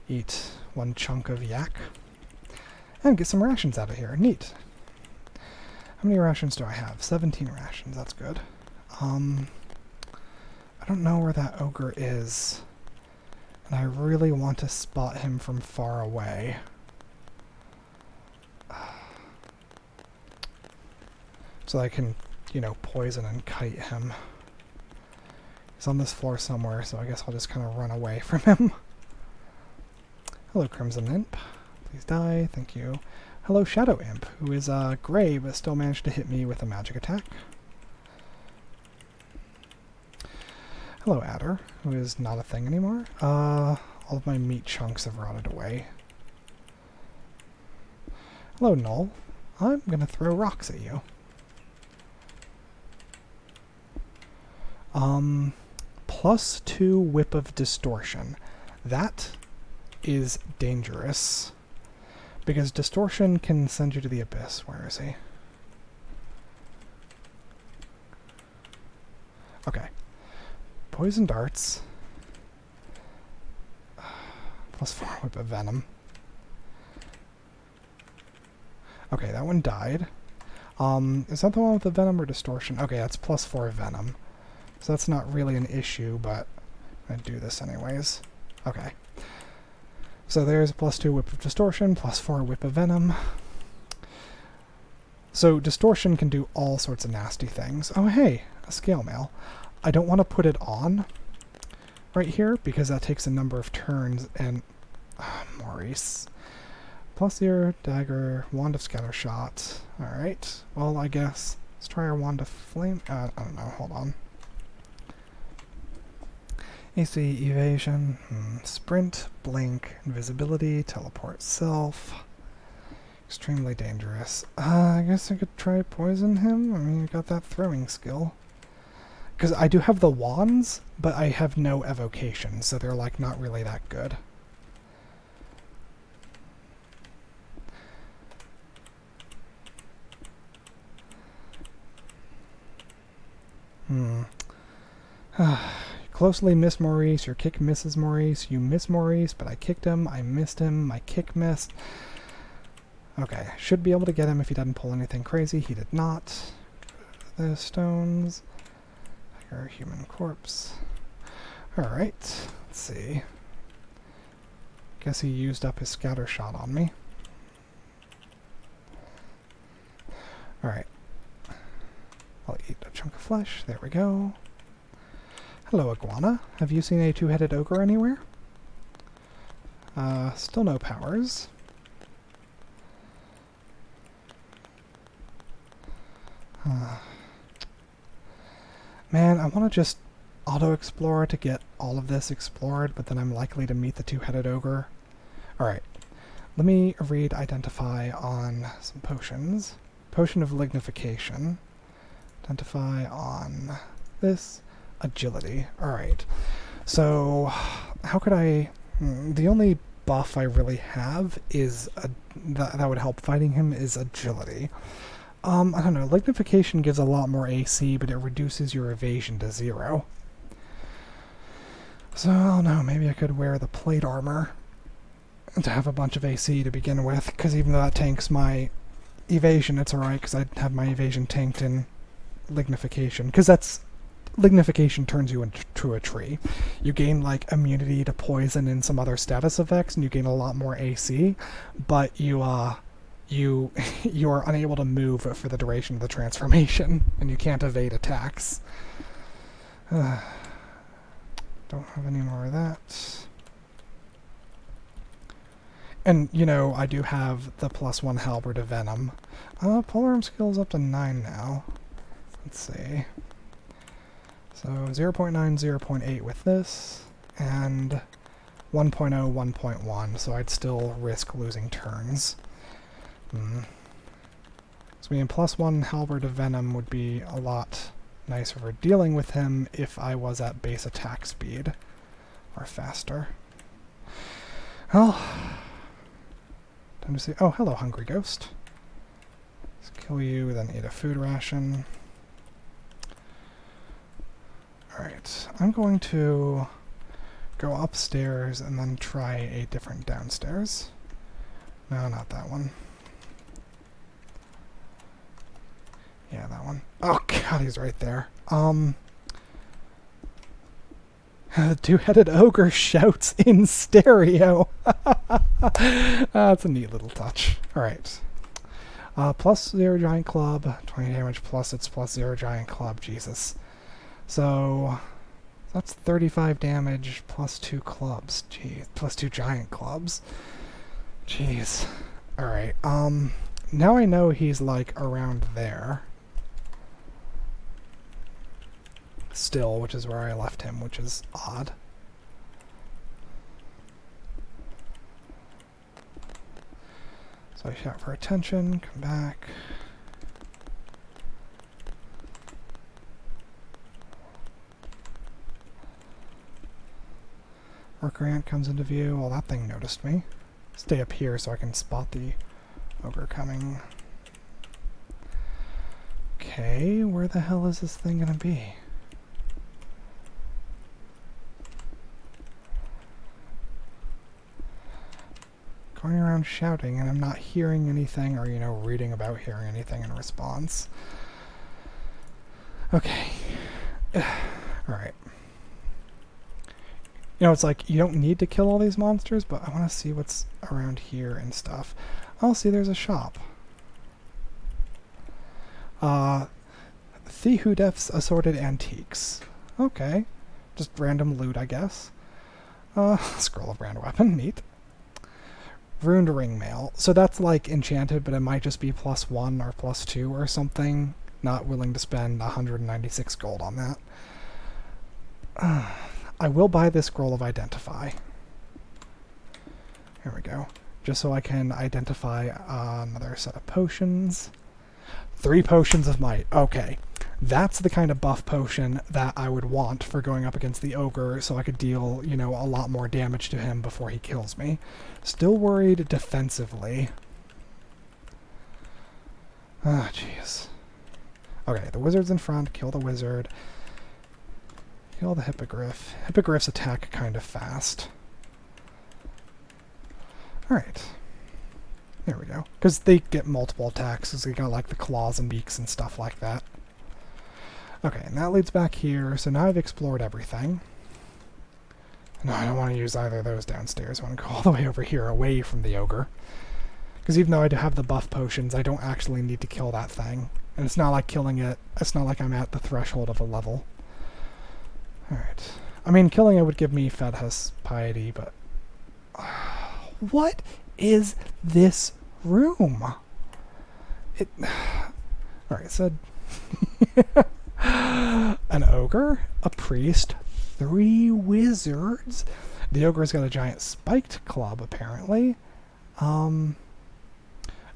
[SPEAKER 1] Eat 1 chunk of yak. And get some rations out of here. Neat. How many rations do I have? 17 rations. That's good. I don't know where that ogre is. And I really want to spot him from far away. So I can, you know, poison and kite him. He's on this floor somewhere, so I guess I'll just kind of run away from him. Hello, Crimson Imp. Please die. Thank you. Hello, Shadow Imp, who is gray, but still managed to hit me with a magic attack. Hello, Adder, who is not a thing anymore. All of my meat chunks have rotted away. Hello, Null. I'm gonna throw rocks at you. +2 Whip of Distortion. That is dangerous. Because Distortion can send you to the abyss. Where is he? Okay. Poison darts. +4 Whip of Venom. Okay, that one died. Is that the one with the Venom or Distortion? Okay, that's +4 Venom. So that's not really an issue, but I'm going to do this anyways. Okay. So there's a +2 Whip of Distortion, +4 Whip of Venom. So Distortion can do all sorts of nasty things. Oh hey, a scale mail. I don't want to put it on right here, because that takes a number of turns, and... Maurice. Plus your dagger, Wand of Scattershot. Alright, well I guess... Let's try our Wand of Flame... I don't know, hold on. AC, evasion, sprint, blink, invisibility, teleport self. Extremely dangerous. I guess I could try poison him. I mean, I got that throwing skill. Because I do have the wands, but I have no evocation, so they're like not really that good. Closely miss Maurice, your kick misses Maurice, you miss Maurice, but I kicked him, I missed him, my kick missed. Okay, should be able to get him if he doesn't pull anything crazy. He did not. The stones. Your human corpse. Alright, let's see. Guess he used up his scatter shot on me. Alright. I'll eat a chunk of flesh. There we go. Hello, iguana. Have you seen a two-headed ogre anywhere? Still no powers. Man, I want to just auto-explore to get all of this explored, but then I'm likely to meet the two-headed ogre. Alright. Let me read Identify on some potions. Potion of Lignification. Identify on this. Agility. Alright. So, how could I... the only buff I really have is... that would help fighting him is Agility. I don't know. Lignification gives a lot more AC, but it reduces your evasion to 0. So, I don't know. Maybe I could wear the plate armor to have a bunch of AC to begin with, because even though that tanks my evasion, it's alright, because I have my evasion tanked in Lignification, because that's... Lignification turns you into a tree. You gain, like, immunity to poison and some other status effects, and you gain a lot more AC, but you are unable to move for the duration of the transformation, and you can't evade attacks. Don't have any more of that. And, you know, I do have the +1 halberd of venom. Polearm skill's up to 9 now. Let's see. So 0.9, 0.8 with this, and 1.0, 1.1, so I'd still risk losing turns. So I mean, +1 halberd of venom would be a lot nicer for dealing with him if I was at base attack speed, or faster. Well, time to see. Oh, hello, hungry ghost. Let's kill you, then eat a food ration. Alright, I'm going to go upstairs and then try a different downstairs. No, not that one. Yeah, that one. Oh god, he's right there. The two-headed ogre shouts in stereo. That's a neat little touch. Alright. +0 giant club, 20 damage plus its +0 giant club, Jesus. So that's 35 damage plus 2 clubs. Jeez, plus 2 giant clubs. Jeez. Alright, now I know he's like around there. Still, which is where I left him, which is odd. So I shout for attention, come back. Worker ant comes into view. Well, that thing noticed me. Stay up here so I can spot the ogre coming. Okay, where the hell is this thing gonna be? Going around shouting, and I'm not hearing anything or, you know, reading about hearing anything in response. Okay. Alright. You know, it's like, you don't need to kill all these monsters, but I want to see what's around here and stuff. Oh, see, there's a shop. Thehudef's Assorted Antiques. Okay. Just random loot, I guess. Scroll of Rand Weapon, neat. Ruined Ring Mail. So that's like enchanted, but it might just be +1 or +2 or something. Not willing to spend 196 gold on that. I will buy this Scroll of Identify. Here we go. Just so I can identify another set of potions. 3 potions of might. Okay. That's the kind of buff potion that I would want for going up against the ogre so I could deal, you know, a lot more damage to him before he kills me. Still worried defensively. Ah, jeez. Okay, the wizard's in front. Kill the wizard. Kill the hippogriff. Hippogriffs attack kind of fast. Alright. There we go. Because they get multiple attacks, because they got like the claws and beaks and stuff like that. Okay, and that leads back here, so now I've explored everything. No, I don't want to use either of those downstairs. I want to go all the way over here, away from the ogre. Because even though I do have the buff potions, I don't actually need to kill that thing. And it's not like killing it, it's not like I'm at the threshold of a level. Alright. I mean, killing it would give me Fedhas piety, but... what is this room? It... Alright, it said... an ogre, a priest, 3 wizards. The ogre's got a giant spiked club, apparently.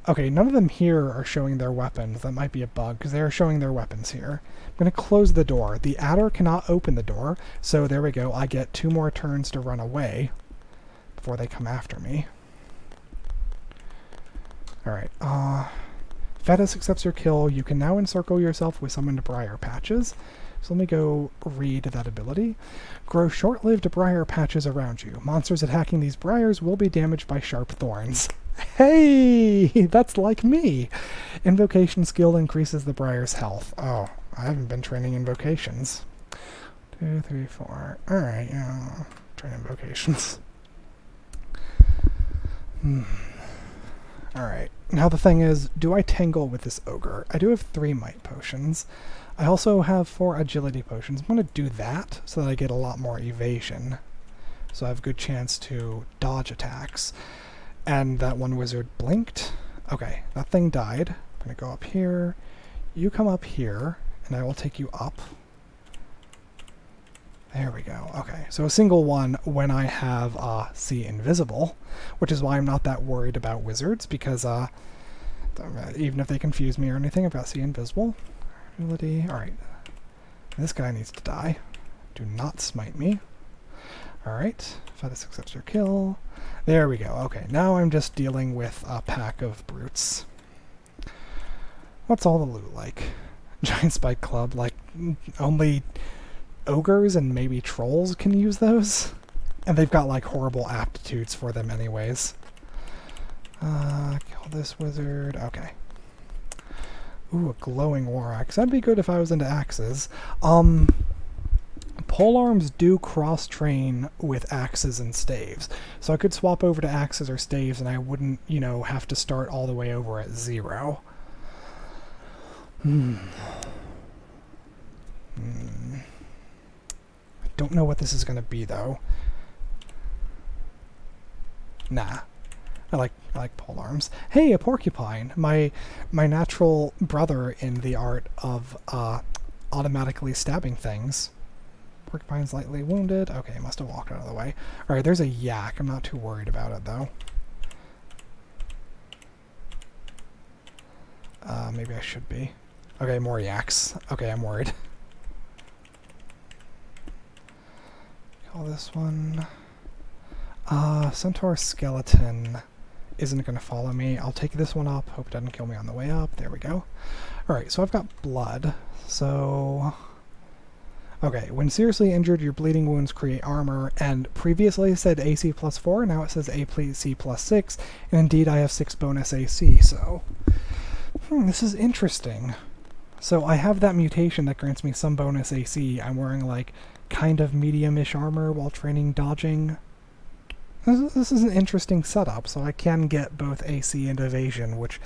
[SPEAKER 1] Okay, none of them here are showing their weapons. That might be a bug, because they are showing their weapons here. I'm going to close the door. The adder cannot open the door, so there we go. I get 2 more turns to run away before they come after me. Alright, Fedhas accepts your kill. You can now encircle yourself with summoned briar patches. So let me go read that ability. Grow short-lived briar patches around you. Monsters attacking these briars will be damaged by sharp thorns. Hey! That's like me! Invocation skill increases the briar's health. Oh, I haven't been training invocations. 2, 3, 4. Alright, yeah. Train invocations. Alright. Now the thing is, do I tangle with this ogre? I do have 3 might potions. I also have 4 agility potions. I'm going to do that so that I get a lot more evasion. So I have a good chance to dodge attacks. And that one wizard blinked. Okay, that thing died. I'm going to go up here. You come up here, and I will take you up. There we go. Okay, so a single one when I have see invisible, which is why I'm not that worried about wizards, because even if they confuse me or anything, I've got see invisible. Ability. Alright. This guy needs to die. Do not smite me. Alright. Fedhas accepts your kill. There we go. Okay, now I'm just dealing with a pack of brutes. What's all the loot like? Giant spike club, like only ogres and maybe trolls can use those? And they've got like horrible aptitudes for them anyways. Kill this wizard. Okay. Ooh, a glowing war axe. That'd be good if I was into axes. Polearms do cross-train with axes and staves. So I could swap over to axes or staves and I wouldn't, you know, have to start all the way over at 0. I don't know what this is going to be, though. Nah. I like polearms. Hey, a porcupine! My natural brother in the art of automatically stabbing things. Porcupine's lightly wounded. Okay, must have walked out of the way. Alright, there's a yak. I'm not too worried about it, though. Maybe I should be. Okay, more yaks. Okay, I'm worried. Call this one. Centaur skeleton isn't going to follow me. I'll take this one up. Hope it doesn't kill me on the way up. There we go. Alright, so I've got blood. So... okay, when seriously injured, your bleeding wounds create armor, and previously it said AC plus 4, now it says AC plus 6, and indeed I have 6 bonus AC, so... this is interesting. So I have that mutation that grants me some bonus AC. I'm wearing, like, kind of medium-ish armor while training dodging. This is an interesting setup, so I can get both AC and evasion, which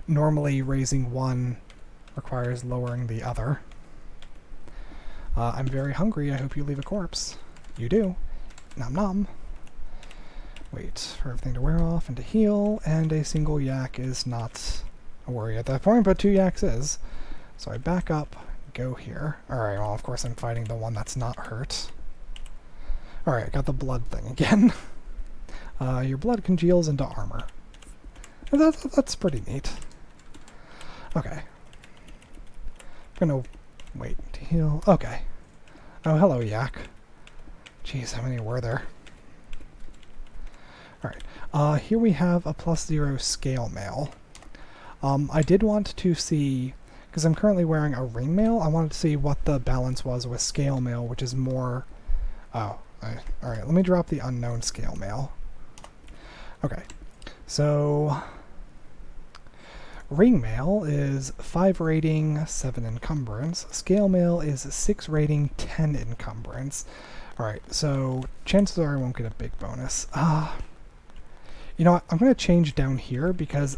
[SPEAKER 1] normally raising one requires lowering the other. I'm very hungry. I hope you leave a corpse. You do. Nom nom. Wait for everything to wear off and to heal, and a single yak is not a worry at that point, but 2 yaks is. So I back up, go here. Alright, well of course I'm fighting the one that's not hurt. Alright, I got the blood thing again. Your blood congeals into armor. That's pretty neat. Okay. I'm gonna wait to heal. Okay. Oh, hello, yak. Jeez, how many were there? Alright. Here we have a +0 scale mail. I did want to see, because I'm currently wearing a ring mail, I wanted to see what the balance was with scale mail, which is more... oh, alright, let me drop the unknown scale mail. Okay, so Ringmail is 5 rating, 7 encumbrance. Scale mail is 6 rating, 10 encumbrance. Alright, so chances are I won't get a big bonus. You know what? I'm going to change down here because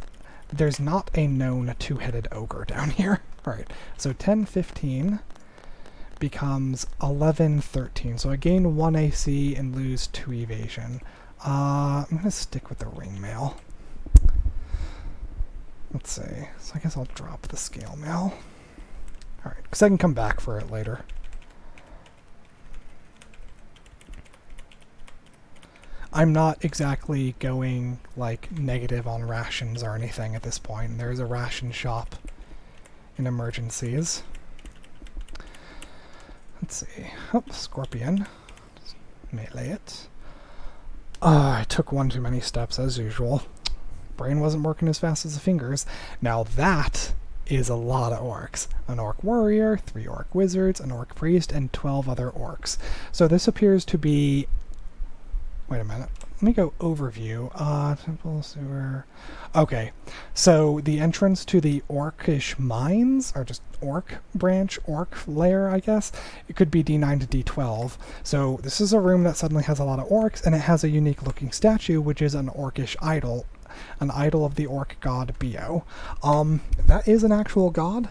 [SPEAKER 1] there's not a known two-headed ogre down here. Alright, so 10, 15 becomes 11, 13. So I gain 1 AC and lose 2 evasion. I'm going to stick with the ringmail. Let's see. So I guess I'll drop the scale mail. Alright, because I can come back for it later. I'm not exactly going, like, negative on rations or anything at this point. There's a ration shop in emergencies. Let's see. Oh, Scorpion. Just melee it. I took one too many steps, as usual. Brain wasn't working as fast as the fingers. Now that is a lot of orcs. An orc warrior, 3 orc wizards, an orc priest, and 12 other orcs. So this appears to be... Wait a minute. Let me go overview. Temple, sewer... Okay, so the entrance to the orcish mines, or just orc branch, orc lair, I guess, it could be D9 to D12. So this is a room that suddenly has a lot of orcs, and it has a unique looking statue, which is an orcish idol. An idol of the orc god Bio. That is an actual god.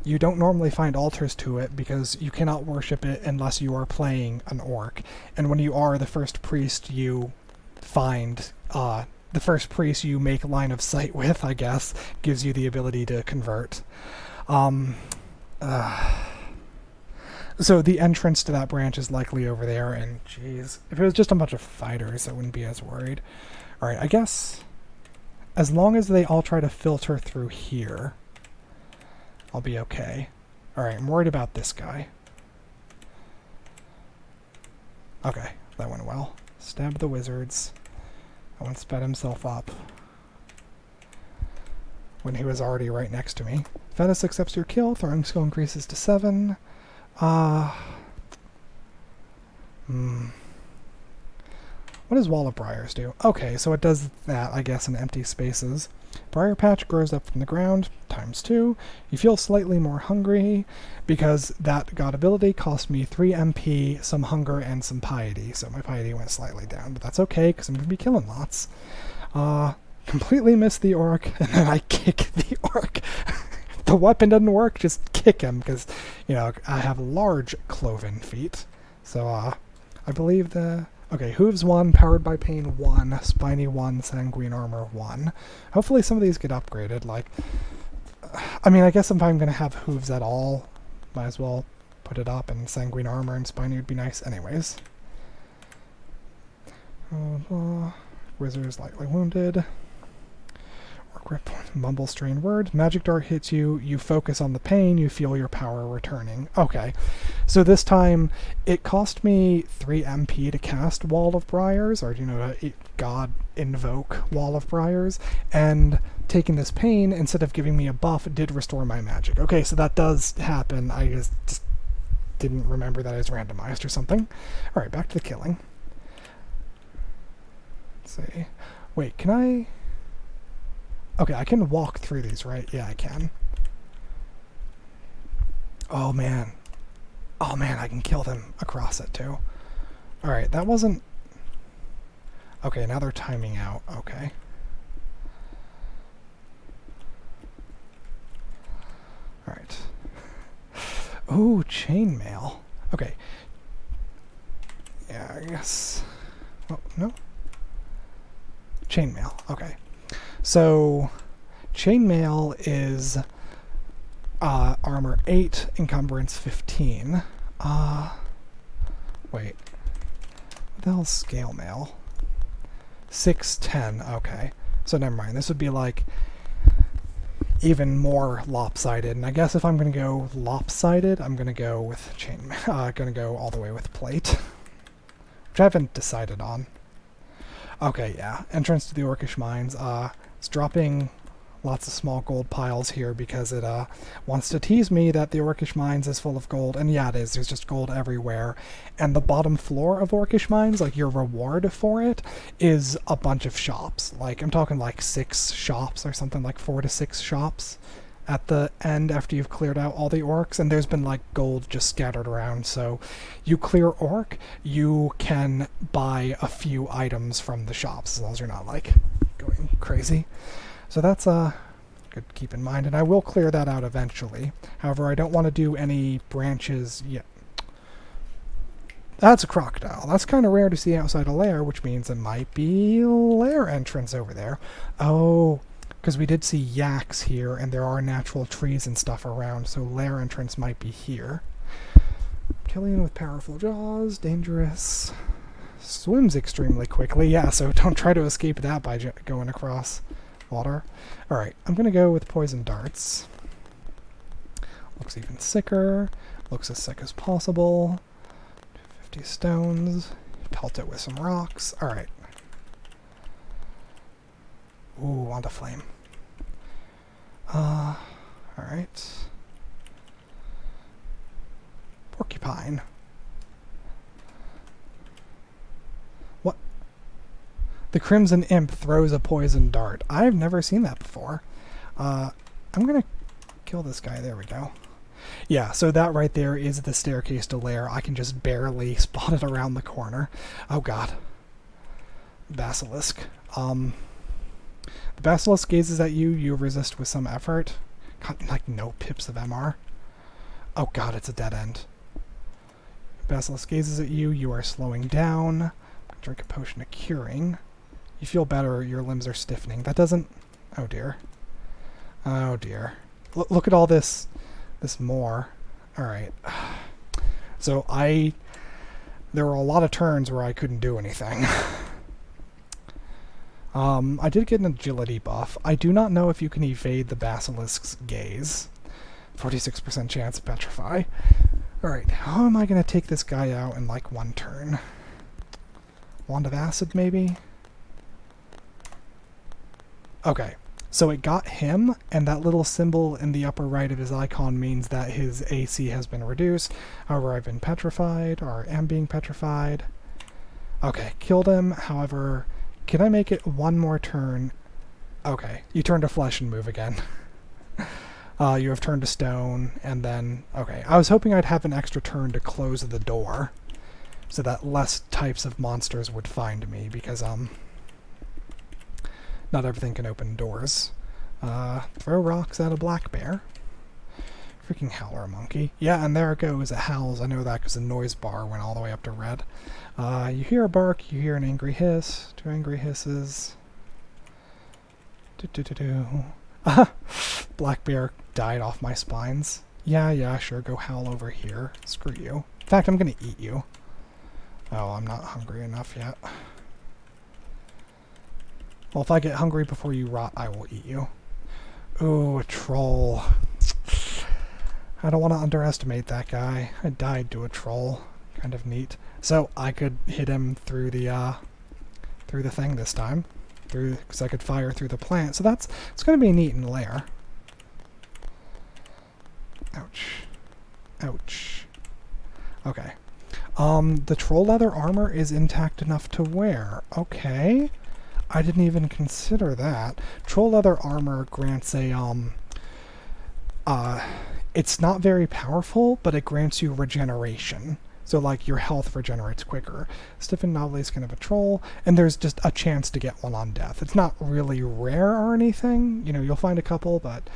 [SPEAKER 1] You don't normally find altars to it because you cannot worship it unless you are playing an orc. And when you are the first priest you find, the first priest you make line of sight with, I guess, gives you the ability to convert. So the entrance to that branch is likely over there, and jeez, if it was just a bunch of fighters, I wouldn't be as worried. Alright, I guess as long as they all try to filter through here, I'll be okay. Alright, I'm worried about this guy. Okay, that went well. Stab the wizards. That one sped himself up when he was already right next to me. Fedhas accepts your kill. Throwing skill increases to 7. What does Wall of Briars do? Okay, so it does that, I guess, in empty spaces. Briar Patch grows up from the ground, ×2. You feel slightly more hungry, because that god ability cost me 3 MP, some hunger, and some piety. So my piety went slightly down, but that's okay, because I'm going to be killing lots. Completely miss the orc, and then I kick the orc. The weapon doesn't work, just kick him, because, you know, I have large cloven feet. So, I believe the... Okay, Hooves 1, Powered by Pain 1, Spiny 1, Sanguine Armor 1. Hopefully some of these get upgraded, like... I mean, I guess if I'm going to have Hooves at all, might as well put it up, and Sanguine Armor and Spiny would be nice anyways. Wizard is lightly wounded. Grip, mumble strain word. Magic dart hits you, you focus on the pain, you feel your power returning. Okay, so this time it cost me 3 MP to cast Wall of Briars, or, you know, God invoke Wall of Briars, and taking this pain, instead of giving me a buff, did restore my magic. Okay, so that does happen. I just didn't remember that it was randomized or something. Alright, back to the killing. Let's see. Wait, can I... Okay, I can walk through these, right? Yeah, I can. Oh, man. Oh, man, I can kill them across it, too. Alright, that wasn't... Okay, now they're timing out. Okay. Alright. Ooh, chainmail. Okay. Yeah, I guess... Oh, no? Chainmail. Okay. So, chainmail is armor 8, encumbrance 15. Wait. What the hell's scale mail? 6, 10. Okay. So never mind. This would be like even more lopsided. And I guess if I'm going to go lopsided, I'm going to go with chainmail. Going to go all the way with plate, which I haven't decided on. Okay, yeah. Entrance to the Orcish Mines. It's dropping Lots of small gold piles here because it wants to tease me that the Orcish Mines is full of gold. And yeah, it is. There's just gold everywhere. And the bottom floor of Orcish Mines, like your reward for it, is a bunch of shops. Like, I'm talking like 6 shops or something, like 4 to 6 shops at the end after you've cleared out all the orcs. And there's been like gold just scattered around. So you clear orc, you can buy a few items from the shops as long as you're not like going crazy. So that's good to keep in mind, and I will clear that out eventually. However, I don't want to do any branches yet. That's a crocodile. That's kind of rare to see outside a lair, which means it might be lair entrance over there. Oh, because we did see yaks here, and there are natural trees and stuff around, so lair entrance might be here. Killian with powerful jaws, dangerous. Swims extremely quickly, yeah, so don't try to escape that by going across water. Alright, I'm going to go with poison darts. Looks even sicker. Looks as sick as possible. 50 stones. Pelt it with some rocks. Alright. Ooh, on the flame. Alright. Porcupine. What? The Crimson Imp throws a poison dart. I've never seen that before. I'm gonna kill this guy. There we go. Yeah, so that right there is the staircase to lair. I can just barely spot it around the corner. Oh god. Basilisk. The Basilisk gazes at you. You resist with some effort. Got like no pips of MR. Oh god, it's a dead end. Basilisk gazes at you. You are slowing down. Drink a potion of curing. You feel better, your limbs are stiffening. That doesn't... Oh dear. Oh dear. Look at all this more. Alright. So there were a lot of turns where I couldn't do anything. I did get an agility buff. I do not know if you can evade the Basilisk's gaze. 46% chance of petrify. Alright, how am I going to take this guy out in like one turn? Wand of Acid, maybe? Okay, so it got him, and that little symbol in the upper right of his icon means that his AC has been reduced. However, I've been petrified, or am being petrified. Okay, killed him. However, can I make it one more turn? Okay, you turn to flesh and move again. You have turned to stone, and then... Okay, I was hoping I'd have an extra turn to close the door, so that less types of monsters would find me, because, not everything can open doors. Throw rocks at a black bear. Freaking howler monkey. Yeah, and there it goes. It howls. I know that because the noise bar went all the way up to red. You hear a bark. You hear an angry hiss. 2 angry hisses. Black bear died off my spines. Yeah, sure. Go howl over here. Screw you. In fact, I'm going to eat you. Oh, I'm not hungry enough yet. Well, if I get hungry before you rot, I will eat you. Ooh, a troll. I don't want to underestimate that guy. I died to a troll. Kind of neat. So, I could hit him through the thing this time. Because I could fire through the plant. So it's going to be neat in lair. Ouch. Ouch. Okay. The troll leather armor is intact enough to wear. Okay. I didn't even consider that. Troll leather armor grants a, it's not very powerful, but it grants you regeneration. So, like, your health regenerates quicker. Stiffened Novelty Skin of a Troll, and there's just a chance to get one on death. It's not really rare or anything. You know, you'll find a couple, but...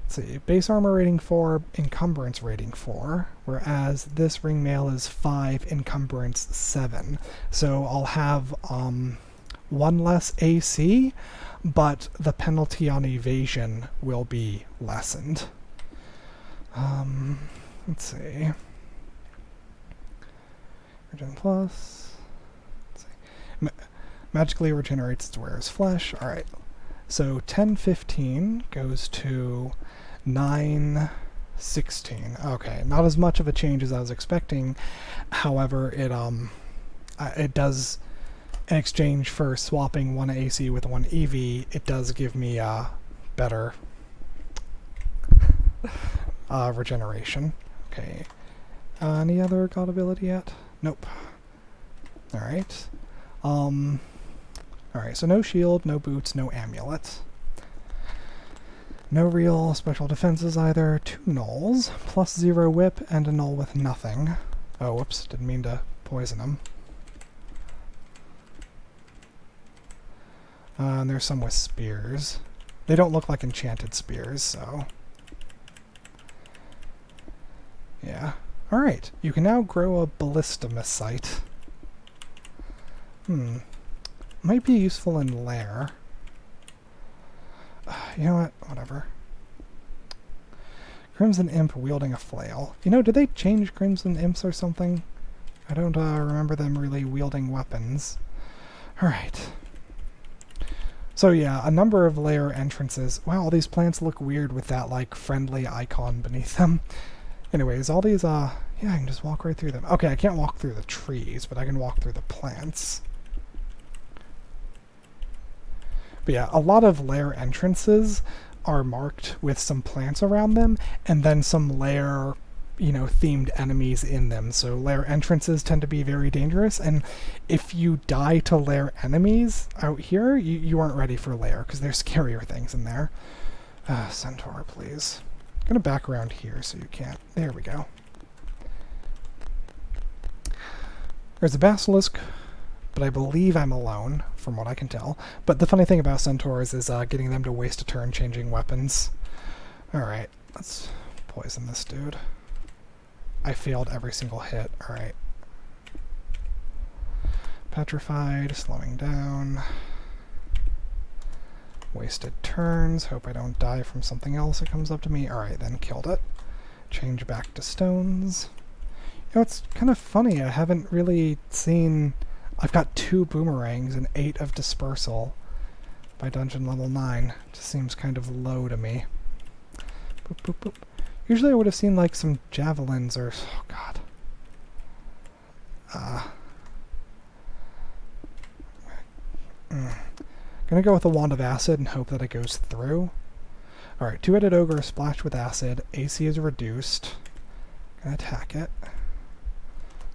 [SPEAKER 1] Let's see. Base armor rating 4, encumbrance rating 4, whereas this ring mail is 5, encumbrance 7. So I'll have, 1 less AC, but the penalty on evasion will be lessened. Let's see. Regen plus. Let's see. Magically regenerates its wearer's flesh. Alright. So 10-15 goes to 9-16. Okay, not as much of a change as I was expecting. However, it does, in exchange for swapping 1 AC with 1 EV, it does give me better regeneration. Okay. Any other god ability yet? Nope. Alright. Alright, so no shield, no boots, no amulet. No real special defenses either. 2 nulls, plus 0 whip, and a null with nothing. Oh, whoops, didn't mean to poison him. And there's some with spears. They don't look like enchanted spears, so... yeah. Alright, you can now grow a ballistamicite. Might be useful in lair. You know what? Whatever. Crimson Imp wielding a flail. You know, did they change Crimson Imps or something? I don't remember them really wielding weapons. Alright. So yeah, a number of lair entrances. Wow, all these plants look weird with that, like, friendly icon beneath them. Anyways, all these, yeah, I can just walk right through them. Okay, I can't walk through the trees, but I can walk through the plants. But yeah, a lot of lair entrances are marked with some plants around them, and then some lair, you know, themed enemies in them. So lair entrances tend to be very dangerous, and if you die to lair enemies out here, you aren't ready for lair, because there's scarier things in there. Centaur, please. I'm gonna back around here so you can't. There we go. There's a basilisk, but I believe I'm alone, from what I can tell. But the funny thing about centaurs is getting them to waste a turn changing weapons. Alright, let's poison this dude. I failed every single hit. Alright. Petrified, slowing down. Wasted turns. Hope I don't die from something else that comes up to me. Alright, then killed it. Change back to stones. You know, it's kind of funny. I haven't really seen... I've got 2 boomerangs and 8 of dispersal by dungeon level 9. Just seems kind of low to me. Boop, boop, boop. Usually I would have seen like some javelins or... oh god. Gonna go with a wand of acid and hope that it goes through. Alright, 2-headed ogre splashed with acid. AC is reduced. Gonna attack it.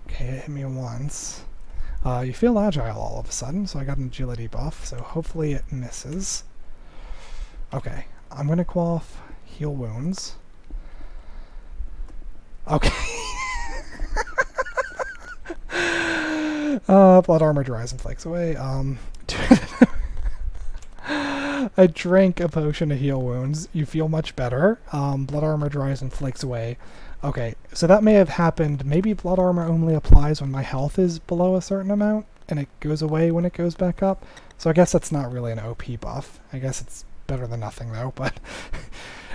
[SPEAKER 1] Okay, it hit me once. You feel agile all of a sudden, so I got an agility buff, so hopefully it misses. Okay, I'm gonna quaff heal wounds. Okay. Blood armor dries and flakes away. I drank a potion to heal wounds. You feel much better. Blood armor dries and flakes away. Okay, so that may have happened. Maybe blood armor only applies when my health is below a certain amount, and it goes away when it goes back up. So I guess that's not really an OP buff. I guess it's better than nothing, though, but...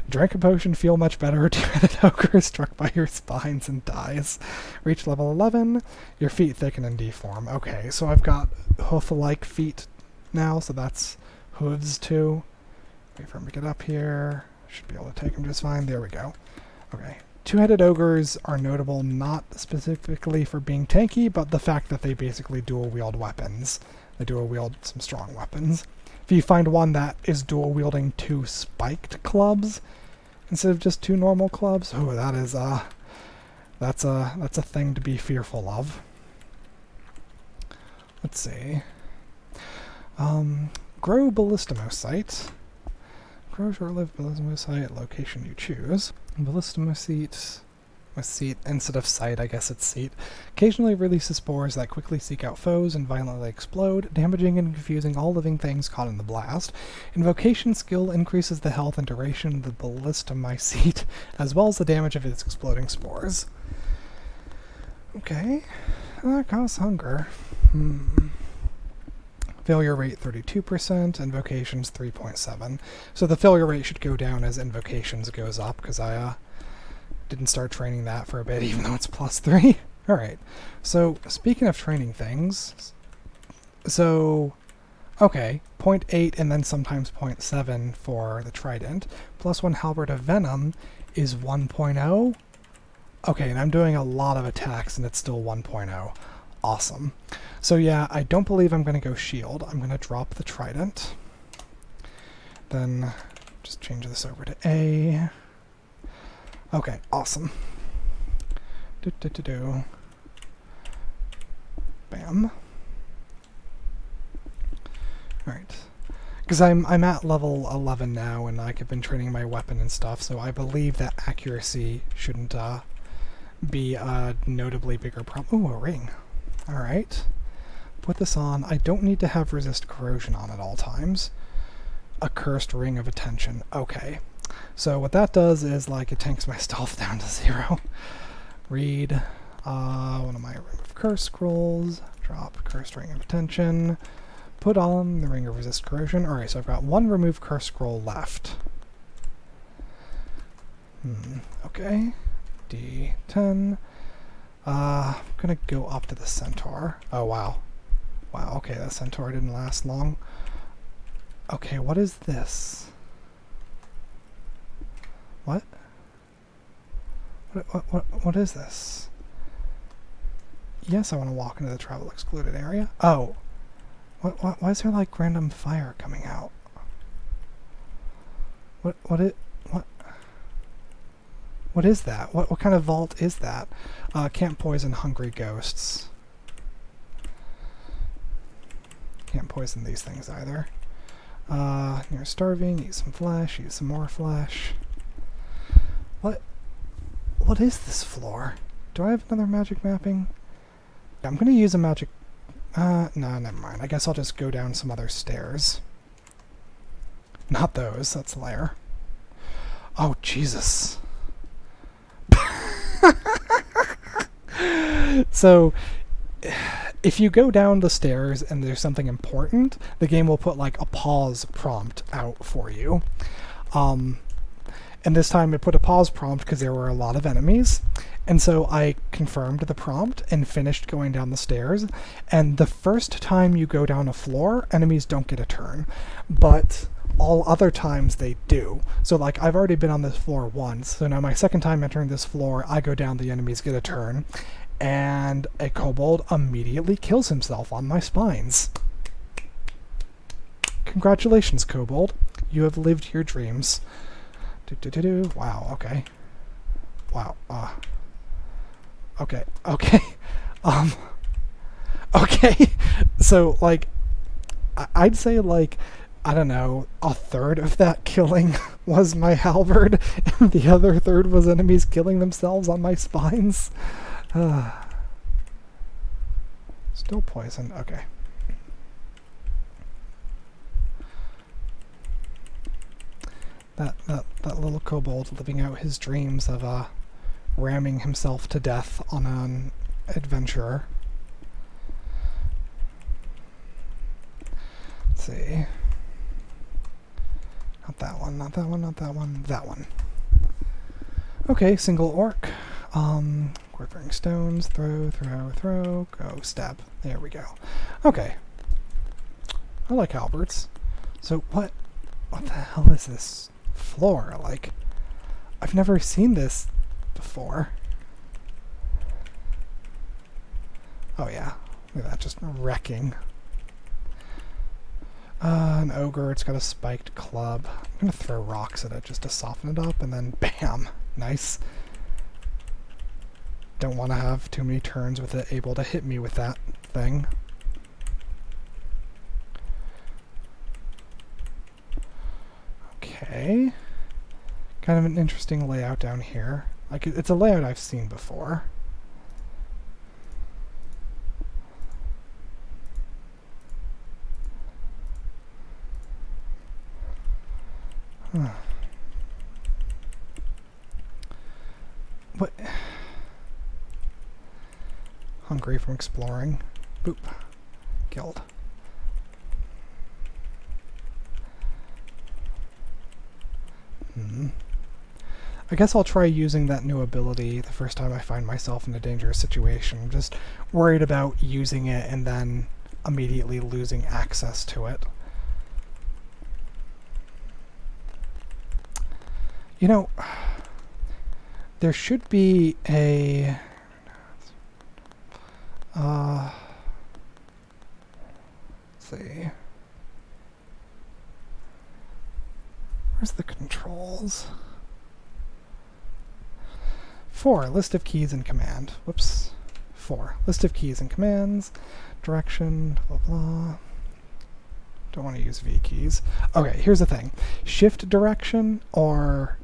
[SPEAKER 1] Drink a potion, feel much better. 2-headed ogre is struck by your spines and dies. Reach level 11. Your feet thicken and deform. Okay, so I've got hoof-like feet now, so that's hooves too. Wait for him to get up here. Should be able to take him just fine. There we go. Okay. 2-headed ogres are notable not specifically for being tanky, but the fact that they basically dual-wield weapons. They dual-wield some strong weapons. If you find one that is dual-wielding 2 spiked clubs instead of just 2 normal clubs, oh, that is that's a thing to be fearful of. Let's see. Grow ballistamocite. Grow short-lived ballistamocite, location you choose. Ballistamocite instead of sight, I guess it's seat. Occasionally releases spores that quickly seek out foes and violently explode, damaging and confusing all living things caught in the blast. Invocation skill increases the health and duration of the ballistamocite, as well as the damage of its exploding spores. Okay, that causes hunger. Failure rate 32%, invocations 3.7. So the failure rate should go down as invocations goes up, because I didn't start training that for a bit, even though it's +3. Alright, so speaking of training things, so, okay, 0.8 and then sometimes 0.7 for the trident, +1 halberd of venom is 1.0. Okay, and I'm doing a lot of attacks and it's still 1.0. Awesome. So yeah, I don't believe I'm going to go shield. I'm going to drop the trident. Then just change this over to A. Okay, awesome. Bam. Alright. Because I'm at level 11 now, and like, I've been training my weapon and stuff, so I believe that accuracy shouldn't be a notably bigger problem. Ooh, a ring. Alright. Put this on. I don't need to have resist corrosion on at all times. A cursed ring of attention. Okay. So what that does is, like, it tanks my stealth down to 0. Read one of my ring of curse scrolls. Drop cursed ring of attention. Put on the ring of resist corrosion. Alright, so I've got one remove curse scroll left. Okay. D10. I'm gonna go up to the centaur. Oh, wow. Wow, okay, that centaur didn't last long. Okay, what is this? What? What is this? Yes, I want to walk into the travel excluded area. Oh. Why is there like random fire coming out? What is that? What kind of vault is that? Can't poison hungry ghosts. Can't poison these things either. You're starving, eat some flesh, eat some more flesh. What is this floor? Do I have another magic mapping? Yeah, I'm gonna use a magic... no, never mind. I guess I'll just go down some other stairs. Not those, that's lair. Oh, Jesus. So, if you go down the stairs and there's something important, the game will put like a pause prompt out for you. And this time it put a pause prompt because there were a lot of enemies. And so I confirmed the prompt and finished going down the stairs. And the first time you go down a floor, enemies don't get a turn. But all other times they do. So like I've already been on this floor once. So now my second time entering this floor, I go down, the enemies get a turn. And a kobold immediately kills himself on my spines. Congratulations, kobold. You have lived your dreams. Wow, okay. Wow, okay, okay. Okay. So, like, I'd say, like, I don't know, a third of that killing was my halberd, and the other third was enemies killing themselves on my spines. Still poison, okay. That little kobold living out his dreams of ramming himself to death on an adventurer. Let's see. Not that one, not that one, not that one, that one. Okay, single orc. Quivering stones, throw, go, stab. There we go. Okay. I like halberds. So what the hell is this floor? Like, I've never seen this before. Oh yeah, look at that, just wrecking. An ogre, it's got a spiked club. I'm gonna throw rocks at it just to soften it up, and then bam! Nice. Don't want to have too many turns with it able to hit me with that thing. Okay. Kind of an interesting layout down here. Like, it's a layout I've seen before. Huh. What? Hungry from exploring. Boop. Killed. I guess I'll try using that new ability the first time I find myself in a dangerous situation. I'm just worried about using it and then immediately losing access to it. You know, there should be a... let's see. Where's the controls? 4. List of keys and command. Whoops. 4. List of keys and commands. Direction, blah blah. Don't want to use V keys. Okay, here's the thing. Shift direction or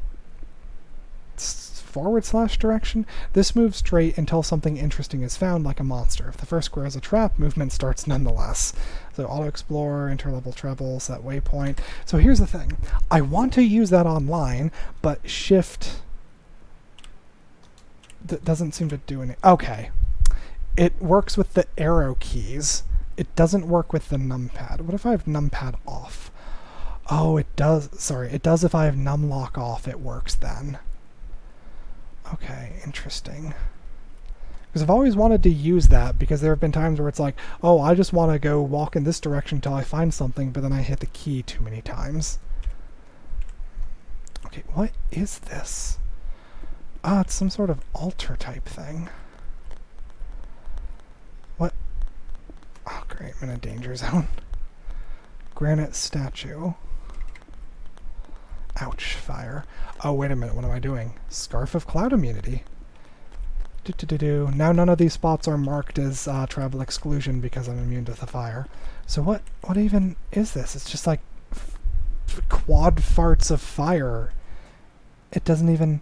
[SPEAKER 1] / direction. This moves straight until something interesting is found, like a monster. If the first square is a trap, movement starts nonetheless. So auto explore, interlevel treble, set waypoint. So here's the thing. I want to use that online, but shift doesn't seem to do any. Okay. It works with the arrow keys. It doesn't work with the numpad. What if I have numpad off? Oh, it does. Sorry, it does if I have numlock off. It works then. Okay, interesting. Because I've always wanted to use that, because there have been times where it's like, oh, I just want to go walk in this direction until I find something, but then I hit the key too many times. Okay, what is this? Ah, it's some sort of altar type thing. What? Oh, great, I'm in a danger zone. Granite statue. Ouch, fire. Oh, wait a minute, what am I doing? Scarf of Cloud immunity. Now none of these spots are marked as travel exclusion because I'm immune to the fire. So what even is this? It's just like quad farts of fire. It doesn't even...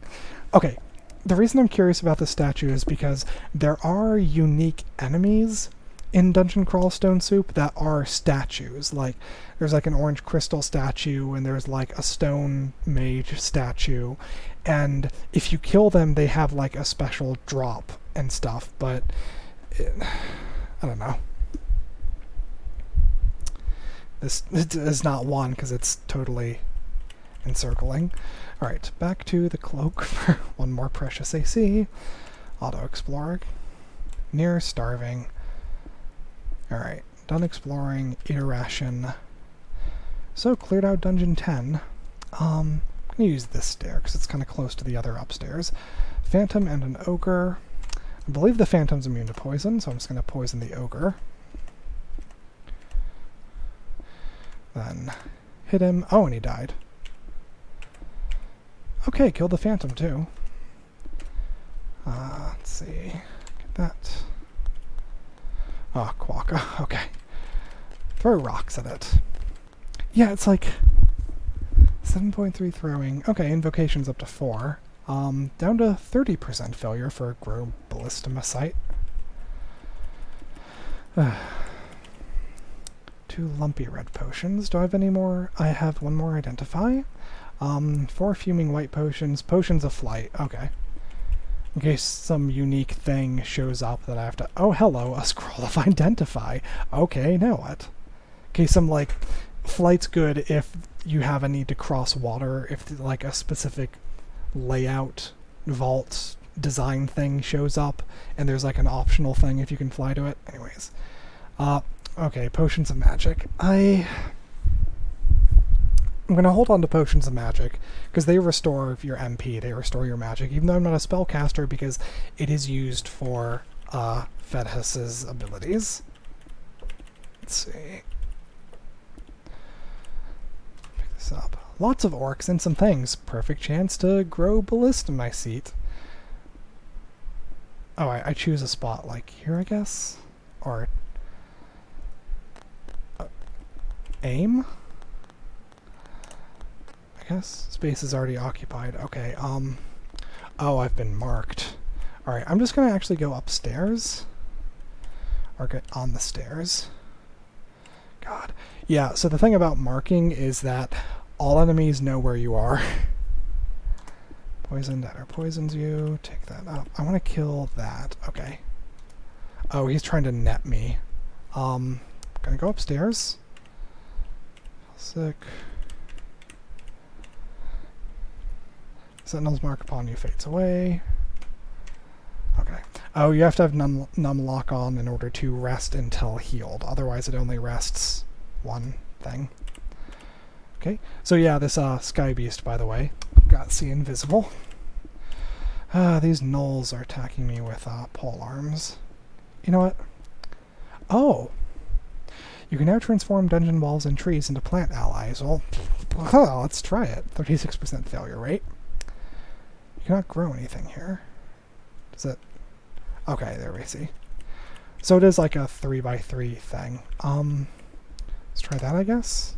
[SPEAKER 1] Okay, the reason I'm curious about this statue is because there are unique enemies in Dungeon Crawl Stone Soup that are statues. Like, there's like an orange crystal statue, and there's like a stone mage statue, and if you kill them, they have like a special drop and stuff, but I don't know. This is not one, because it's totally encircling. Alright, back to the cloak for one more precious AC. Auto-explore. Near starving. Alright, done exploring, eat a ration. So, cleared out Dungeon 10. I'm going to use this stair, because it's kind of close to the other upstairs. Phantom and an ogre. I believe the Phantom's immune to poison, so I'm just going to poison the ogre. Then hit him. Oh, and he died. Okay, killed the Phantom too. Let's see. Get that. Oh, Quokka. Okay. Throw rocks at it. Yeah, it's like 7.3 throwing. Okay, invocation's up to 4. Down to 30% failure for Grow Ballistimacite. 2 lumpy red potions. Do I have any more? I have 1 more identify. 4 fuming white potions. Potions of flight. Okay. In case some unique thing shows up that I have to... Oh, hello, a scroll of identify. Okay, now what? Okay, some, like, flight's good if you have a need to cross water, if, like, a specific layout, vault, design thing shows up, and there's, like, an optional thing if you can fly to it. Anyways. Okay, potions of magic. I'm going to hold on to Potions of Magic, because they restore your MP, they restore your magic, even though I'm not a spellcaster, because it is used for Fedhas' abilities. Let's see. Pick this up. Lots of orcs and some things. Perfect chance to grow Ballistimacite. Oh, I choose a spot like here, I guess? Or... aim? Yes, space is already occupied. Okay, oh, I've been marked. Alright, I'm just gonna actually go upstairs. Or get on the stairs. God. Yeah, so the thing about marking is that all enemies know where you are. Poison that or poisons you. Take that up. I want to kill that. Okay. Oh, he's trying to net me. Gonna go upstairs. Sick. Sentinel's mark upon you fades away. Okay. Oh, you have to have numb lock on in order to rest until healed. Otherwise, it only rests one thing. Okay. So yeah, this Sky Beast, by the way, got see invisible. These gnolls are attacking me with pole arms. You know what? Oh. You can now transform dungeon walls and trees into plant allies. Well, let's try it. 36% failure rate. You cannot grow anything here. Does it? Okay, there we see. So it is like a 3x3 thing. Let's try that, I guess.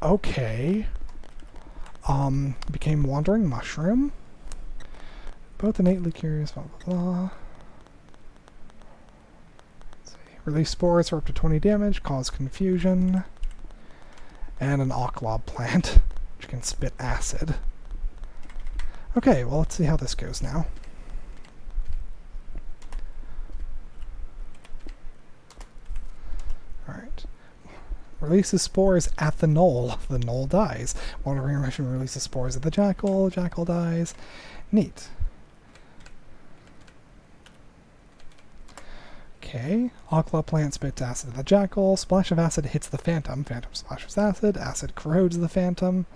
[SPEAKER 1] Okay. Became Wandering Mushroom. Both innately curious, blah, blah, blah. Let's see. Release spores for up to 20 damage, cause confusion. And an Ocklob plant, which can spit acid. Okay, well, let's see how this goes now. Alright. Releases spores at the knoll. The knoll dies. Wandering Mushroom releases spores at the jackal. Jackal dies. Neat. Okay. Ocklob plant spits acid at the jackal. Splash of acid hits the phantom. Phantom splashes acid. Acid corrodes the phantom.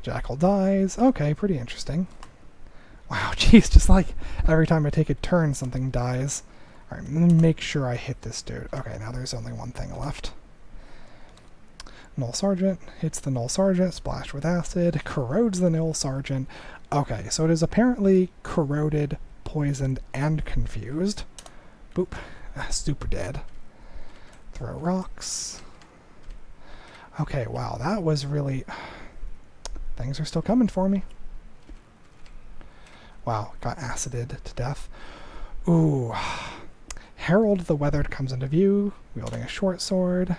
[SPEAKER 1] Jackal dies. Okay, pretty interesting. Wow, jeez, just like every time I take a turn, something dies. Alright, let me make sure I hit this dude. Okay, now there's only one thing left. Null Sergeant hits the Null Sergeant, splash with acid, corrodes the Null Sergeant. Okay, so it is apparently corroded, poisoned, and confused. Boop. Super dead. Throw rocks. Okay, wow, that was really... Things are still coming for me. Wow, got acided to death. Ooh. Herald the Weathered comes into view, wielding a short sword.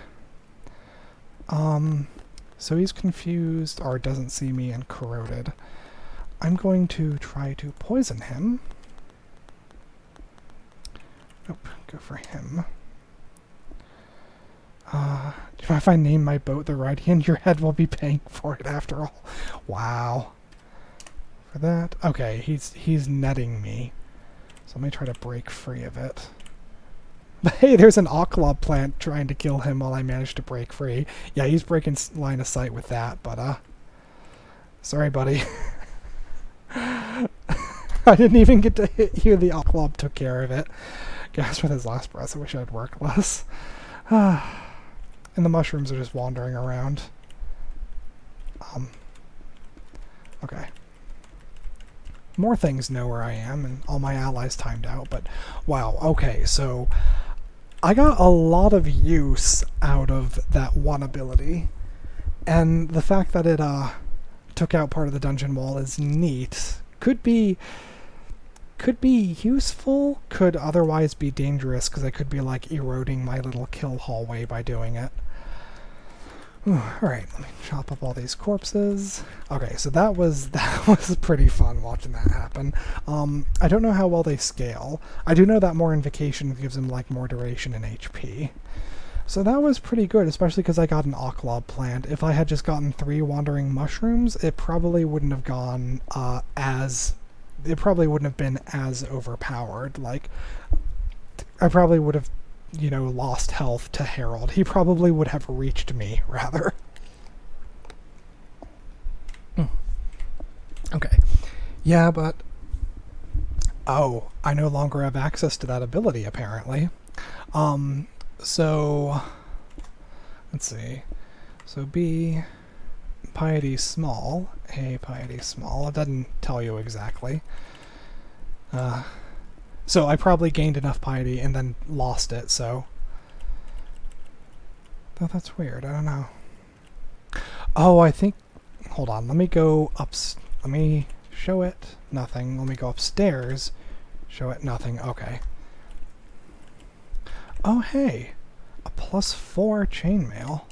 [SPEAKER 1] So he's confused, or doesn't see me, and corroded. I'm going to try to poison him. Nope, go for him. If I name my boat the Radian, your head will be paying for it after all. Wow. For that. Okay, he's netting me. So let me try to break free of it. But hey, there's an Ocklob plant trying to kill him while I manage to break free. Yeah, he's breaking line of sight with that, but sorry, buddy. I didn't even get to hit you. The Ocklob took care of it. Gas with his last breath. I wish I'd worked less. And the mushrooms are just wandering around. Okay. More things know where I am, and all my allies timed out, but wow, okay, so I got a lot of use out of that one ability, and the fact that it took out part of the dungeon wall is neat. Could be useful, could otherwise be dangerous, because I could be like eroding my little kill hallway by doing it. Alright, let me chop up all these corpses. Okay, so that was pretty fun watching that happen. I don't know how well they scale. I do know that more Invocation gives them like more duration and HP. So that was pretty good, especially because I got an Ocklob plant. If I had just gotten 3 Wandering Mushrooms, it probably wouldn't have gone it probably wouldn't have been as overpowered. Like, I probably would have, you know, lost health to Herald. He probably would have reached me, rather. Okay. Yeah, but... Oh, I no longer have access to that ability, apparently. So... Let's see. So B... Piety small. A piety small. It doesn't tell you exactly. So I probably gained enough piety and then lost it, so... Oh, that's weird. I don't know. Oh, I think... Hold on. Let me go up... Let me show it. Nothing. Let me go upstairs. Show it. Nothing. Okay. Oh, hey. A +4 chainmail.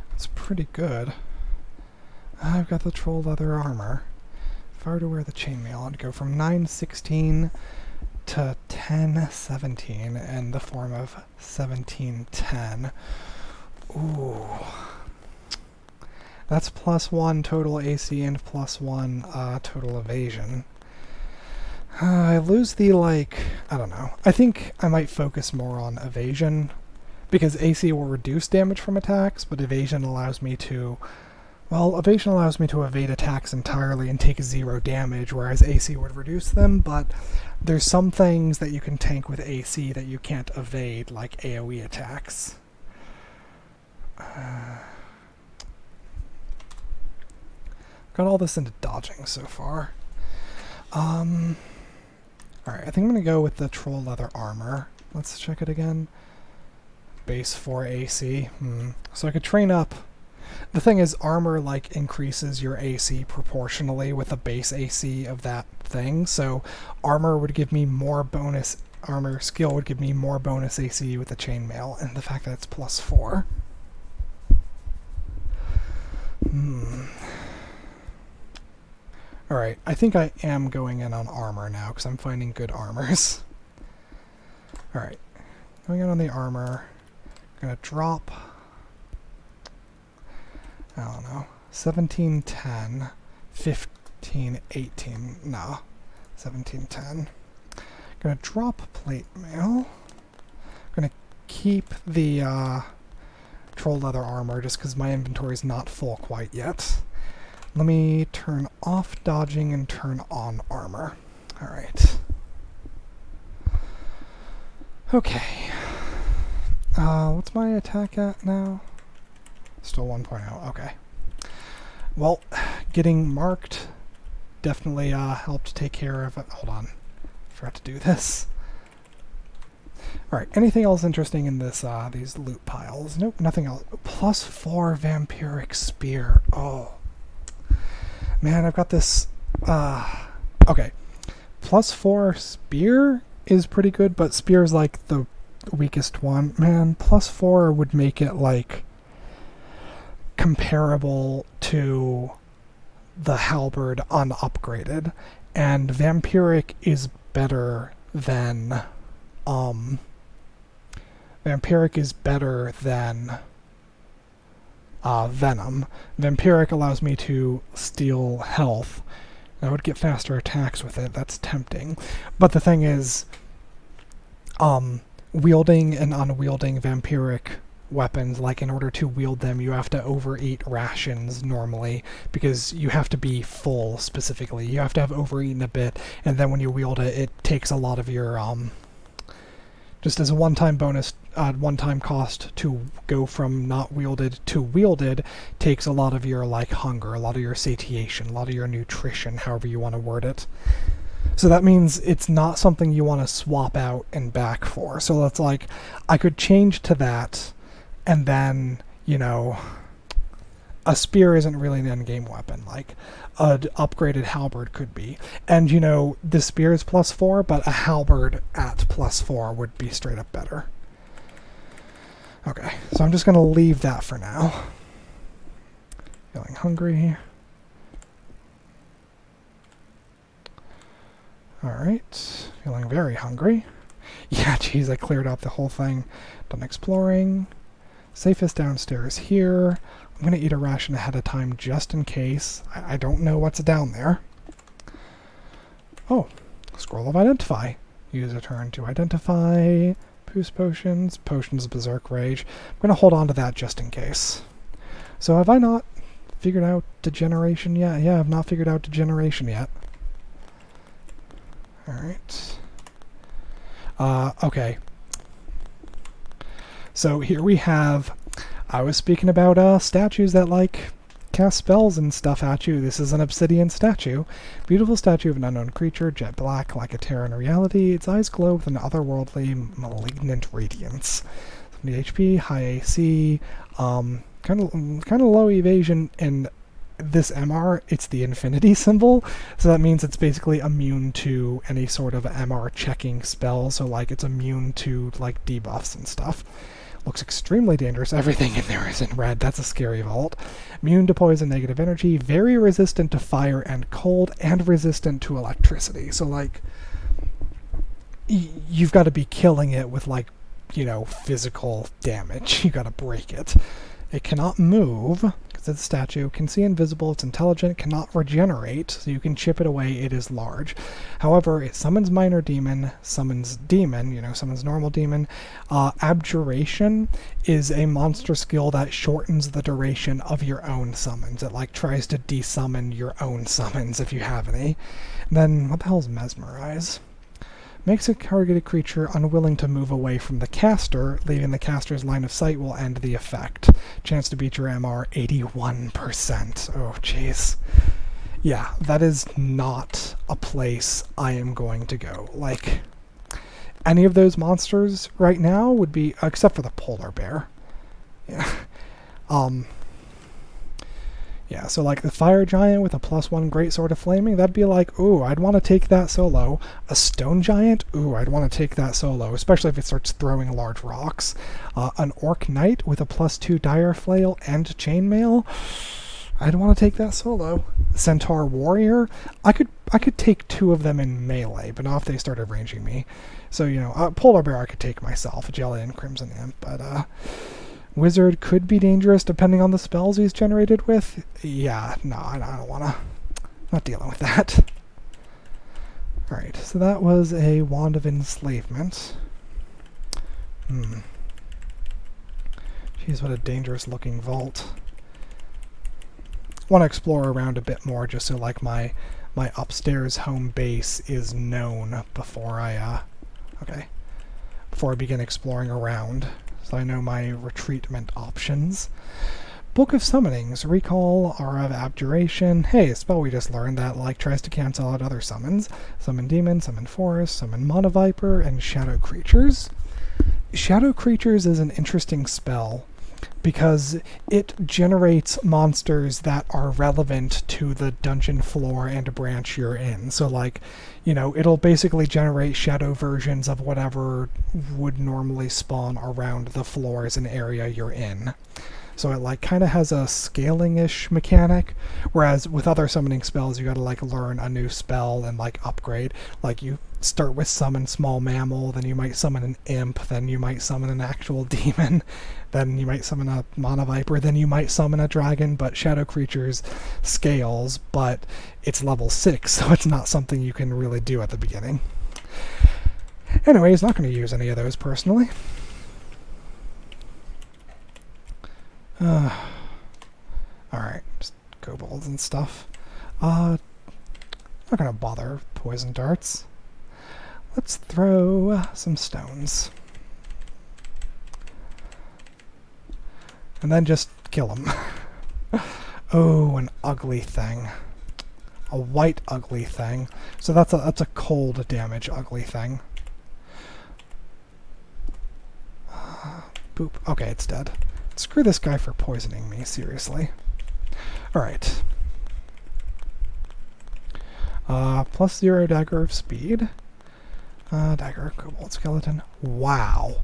[SPEAKER 1] That's pretty good. I've got the troll leather armor. If I were to wear the chainmail, I'd go from 916 to 1017 in the form of 1710. Ooh. That's +1 total AC and +1 total evasion. I lose the, like, I don't know. I think I might focus more on evasion, because AC will reduce damage from attacks, but evasion allows me to Well, evasion allows me to evade attacks entirely and take 0 damage, whereas AC would reduce them, but there's some things that you can tank with AC that you can't evade, like AoE attacks. Got all this into dodging so far. Alright, I think I'm going to go with the Troll Leather Armor. Let's check it again. Base 4 AC. So I could train up. The thing is, armor, like, increases your AC proportionally with the base AC of that thing, so armor would give me more bonus, armor skill would give me more bonus AC with the chainmail, and the fact that it's +4. Alright, I think I am going in on armor now, because I'm finding good armors. Alright, going in on the armor. I'm gonna drop, I don't know, 1710, 15, 18, no, 1710. Gonna drop plate mail. Gonna keep the troll leather armor just because my inventory is not full quite yet. Let me turn off dodging and turn on armor. Alright. Okay. What's my attack at now? Still 1.0. Okay. Well, getting marked definitely helped take care of it. Hold on. Forgot to do this. Alright, anything else interesting in this these loot piles? Nope, nothing else. +4 vampiric spear. Oh. Man, I've got this okay. +4 spear is pretty good, but spear's like the weakest one. Man, +4 would make it like comparable to the halberd unupgraded, and vampiric is better than venom. Vampiric allows me to steal health. I would get faster attacks with it. That's tempting. But the thing is, wielding and unwielding vampiric weapons, like in order to wield them, you have to overeat rations normally, because you have to be full specifically. You have to have overeaten a bit, and then when you wield it, it takes a lot of your, just as a one-time bonus, one-time cost to go from not wielded to wielded takes a lot of your, like, hunger, a lot of your satiation, a lot of your nutrition, however you want to word it. So that means it's not something you want to swap out and back for. So that's like, I could change to that, and then, you know, a spear isn't really an endgame weapon. Like, an upgraded halberd could be. And, you know, the spear is +4, but a halberd at +4 would be straight up better. Okay, so I'm just going to leave that for now. Feeling hungry. Alright, feeling very hungry. Yeah, geez, I cleared up the whole thing. Done exploring. Safest downstairs here. I'm going to eat a ration ahead of time just in case. I don't know what's down there. Oh, Scroll of Identify. Use a turn to identify. Boost potions. Potions of Berserk Rage. I'm going to hold on to that just in case. So have I not figured out degeneration yet? Yeah, I've not figured out degeneration yet. Alright. Okay. So here we have, I was speaking about statues that like cast spells and stuff at you. This is an obsidian statue. Beautiful statue of an unknown creature, jet black, like a terror in reality. Its eyes glow with an otherworldly, malignant radiance. 70 HP, high AC, kind of low evasion, and this MR, it's the infinity symbol, so that means it's basically immune to any sort of MR checking spell, so like it's immune to like debuffs and stuff. Looks extremely dangerous. Everything in there is in red. That's a scary vault. Immune to poison, negative energy, very resistant to fire and cold, and resistant to electricity. So like, you've got to be killing it with like, you know, physical damage. You got to break it. It cannot move, because It's a statue. Can see invisible. It's intelligent. Cannot regenerate, so you can chip it away. It is large. However, it summons minor demon, summons demon, summons normal demon. Abjuration is a monster skill that shortens the duration of your own summons. It tries to desummon your own summons if you have any. And then what the hell is mesmerize? Makes a targeted creature unwilling to move away from the caster, leaving the caster's line of sight will end the effect. Chance to beat your MR 81%. Oh, jeez. Yeah, that is not a place I am going to go. Any of those monsters right now would be, except for the polar bear. Yeah. Yeah, so the fire giant with a +1 greatsword of flaming, that'd be ooh, I'd want to take that solo. A stone giant, ooh, I'd want to take that solo, especially if it starts throwing large rocks. An orc knight with a +2 dire flail and chainmail, I'd want to take that solo. Centaur warrior, I could take 2 of them in melee, but not if they started ranging me. So polar bear I could take myself, jelly and crimson imp, but wizard could be dangerous depending on the spells he's generated with. Yeah, no, I don't want to. Not dealing with that. Alright, so that was a Wand of Enslavement. Jeez, what a dangerous looking vault. Want to explore around a bit more just so my upstairs home base is known before I begin exploring around. So I know my retreatment options. Book of Summonings. Recall, Aura of Abjuration. Hey, a spell we just learned that tries to cancel out other summons. Summon Demon, Summon Forest, Summon Monoviper, and Shadow Creatures. Shadow Creatures is an interesting spell because it generates monsters that are relevant to the dungeon floor and branch you're in. So it'll basically generate shadow versions of whatever would normally spawn around the floors and area you're in. So it kind of has a scaling-ish mechanic, whereas with other summoning spells you gotta learn a new spell and upgrade. You start with summon small mammal, then you might summon an imp, then you might summon an actual demon, then you might summon a monoviper, then you might summon a dragon. But Shadow Creatures scales, but it's level 6, so it's not something you can really do at the beginning. Anyways, not going to use any of those personally. Alright, just kobolds and stuff. Not gonna bother poison darts. Let's throw some stones. And then just kill them. Oh, an ugly thing. A white ugly thing. So that's a cold damage ugly thing. Boop. Okay, it's dead. Screw this guy for poisoning me, seriously. Alright. +0 dagger of speed. Dagger, kobold skeleton. Wow.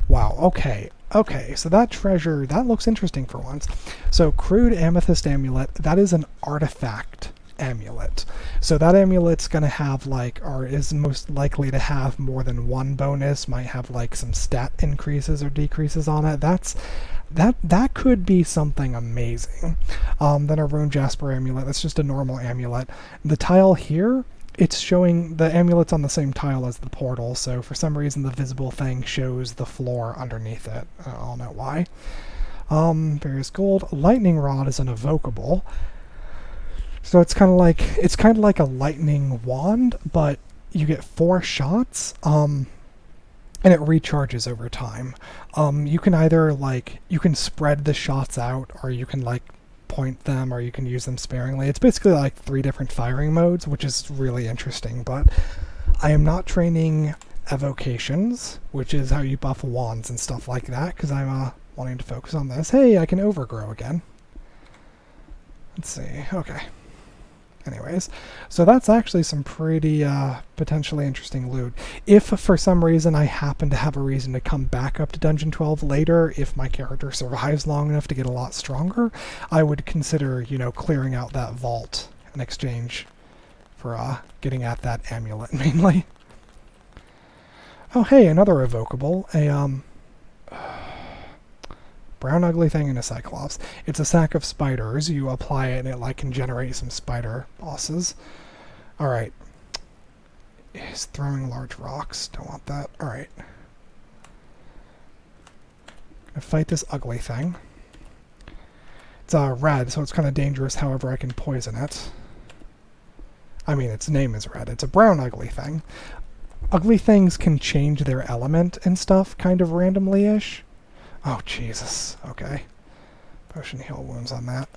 [SPEAKER 1] Wow, okay. Okay, so that treasure, that looks interesting for once. So, crude amethyst amulet, that is an artifact amulet. So that amulet's gonna have or is most likely to have more than one bonus, might have some stat increases or decreases on it. That could be something amazing. Then a rune jasper amulet, that's just a normal amulet. The tile here, it's showing the amulet's on the same tile as the portal, so for some reason the visible thing shows the floor underneath it. I don't know why. Various gold. Lightning rod is an evocable. So it's kind of like a lightning wand, but you get 4 shots, and it recharges over time. You can either you can spread the shots out, or you can point them, or you can use them sparingly. It's basically 3 different firing modes, which is really interesting, but I am not training evocations, which is how you buff wands and stuff like that, because I'm wanting to focus on this. Hey, I can overgrow again. Let's see. Okay. Anyways, so that's actually some pretty potentially interesting loot. If for some reason I happen to have a reason to come back up to Dungeon 12 later, if my character survives long enough to get a lot stronger, I would consider, clearing out that vault in exchange for getting at that amulet mainly. Oh hey, another evocable. Brown ugly thing and a cyclops. It's a sack of spiders. You apply it and it like can generate some spider bosses. Alright. It's throwing large rocks. Don't want that. Alright. Gonna fight this ugly thing. It's red, so it's kind of dangerous, however I can poison it. I mean, its name is red. It's a brown ugly thing. Ugly things can change their element and stuff kind of randomly-ish. Oh, Jesus. Okay. Potion heal wounds on that.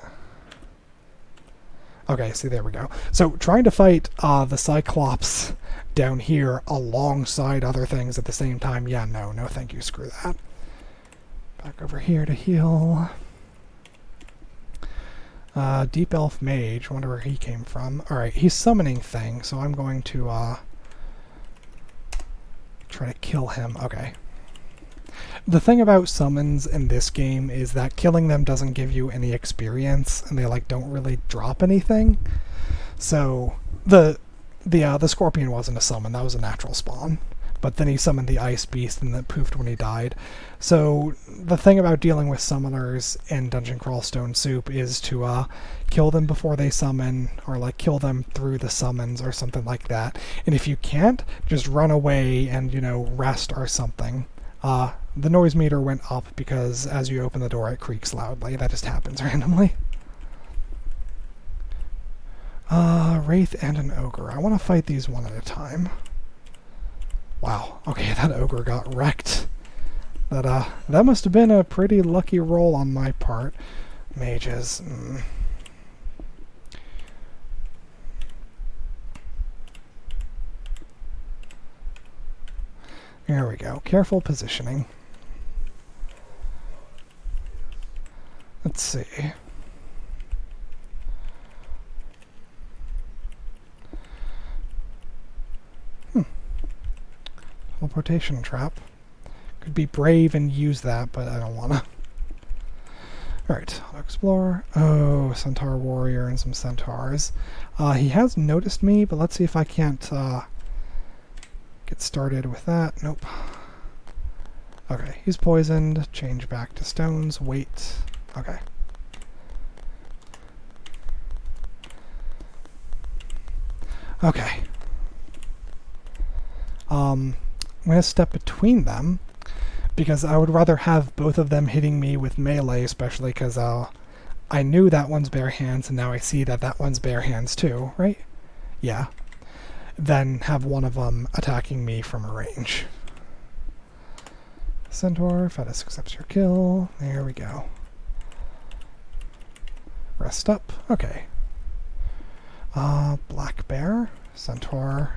[SPEAKER 1] Okay, see, there we go. So, trying to fight the Cyclops down here alongside other things at the same time, yeah, no thank you, screw that. Back over here to heal. Deep Elf Mage, wonder where he came from. Alright, he's summoning things, so I'm going to try to kill him. Okay. The thing about summons in this game is that killing them doesn't give you any experience, and they like don't really drop anything. So the Scorpion wasn't a summon, that was a natural spawn. But then he summoned the Ice Beast and that poofed when he died. So the thing about dealing with summoners in Dungeon Crawl Stone Soup is to kill them before they summon, or like kill them through the summons or something like that. And if you can't, just run away and, you know, rest or something. The noise meter went up because as you open the door it creaks loudly. That just happens randomly. Wraith and an Ogre. I want to fight these one at a time. Wow, okay, that Ogre got wrecked. That must have been a pretty lucky roll on my part. Mages. There we go. Careful positioning. Let's see. Teleportation trap. Could be brave and use that, but I don't wanna. Alright, I'll explore. Oh, Centaur Warrior and some Centaurs. He has noticed me, but let's see if I can't get started with that. Nope. Okay, he's poisoned. Change back to stones. Wait. Okay. Okay. I'm going to step between them because I would rather have both of them hitting me with melee, especially because I knew that one's bare hands and now I see that that one's bare hands too, right? Yeah. Then have one of them attacking me from a range. Centaur, Fedhas accepts your kill. There we go. Rest up. Okay. Black Bear, Centaur.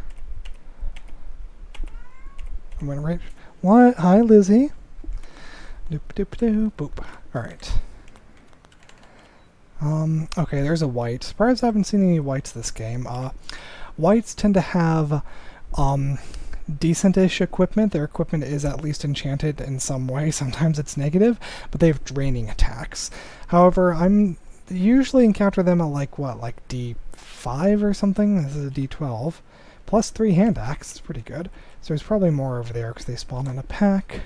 [SPEAKER 1] I'm gonna rage. What? Hi, Lizzie. Doop doop doop boop. Alright. Okay, there's a white. Surprised I haven't seen any whites this game. Whites tend to have decent-ish equipment. Their equipment is at least enchanted in some way. Sometimes it's negative, but they have draining attacks. However, I'm usually encounter them at like what, like D5 or something? This is a D12. Plus 3 hand axe. It's pretty good. So there's probably more over there because they spawn in a pack.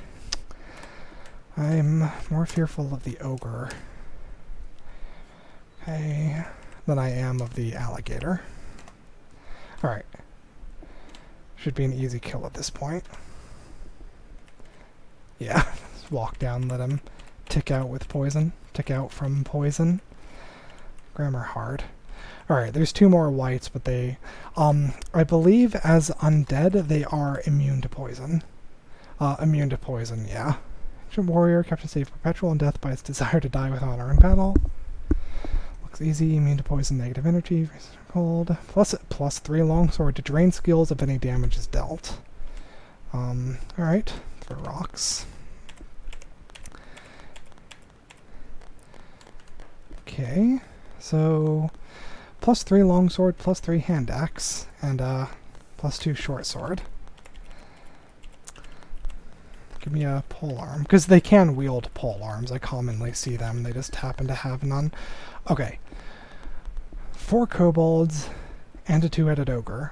[SPEAKER 1] I'm more fearful of the ogre. Okay, than I am of the alligator. Alright. Should be an easy kill at this point. Yeah, just walk down, let him tick out with poison. Tick out from poison. Grammar hard. Alright, there's 2 more whites, but they, I believe as undead, they are immune to poison. Immune to poison, yeah. Ancient warrior, kept to save perpetual in death by its desire to die with honor in battle. Looks easy, immune to poison, negative energy, cold. Plus 3 longsword to drain skills if any damage is dealt. Alright, throw rocks. Okay, so plus 3 longsword, plus 3 hand axe, and plus 2 short sword. Give me a pole arm, because they can wield pole arms. I commonly see them, they just happen to have none. Okay. 4 kobolds and a 2-headed ogre.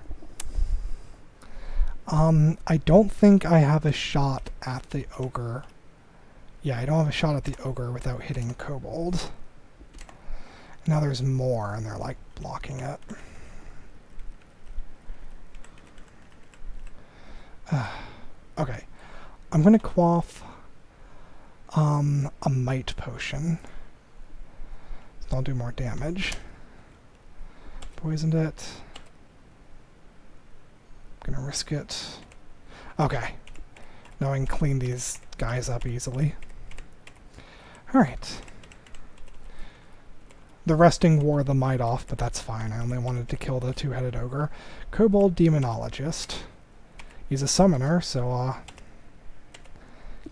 [SPEAKER 1] I don't think I have a shot at the ogre Yeah, I don't have a shot at the ogre without hitting kobold. Now there's more, and they're like blocking it. Okay, I'm gonna quaff a might potion. So I'll do more damage. Poisoned it. Gonna risk it. Okay. Now I can clean these guys up easily. Alright. The resting wore the might off, but that's fine. I only wanted to kill the two-headed ogre. Kobold Demonologist. He's a summoner, so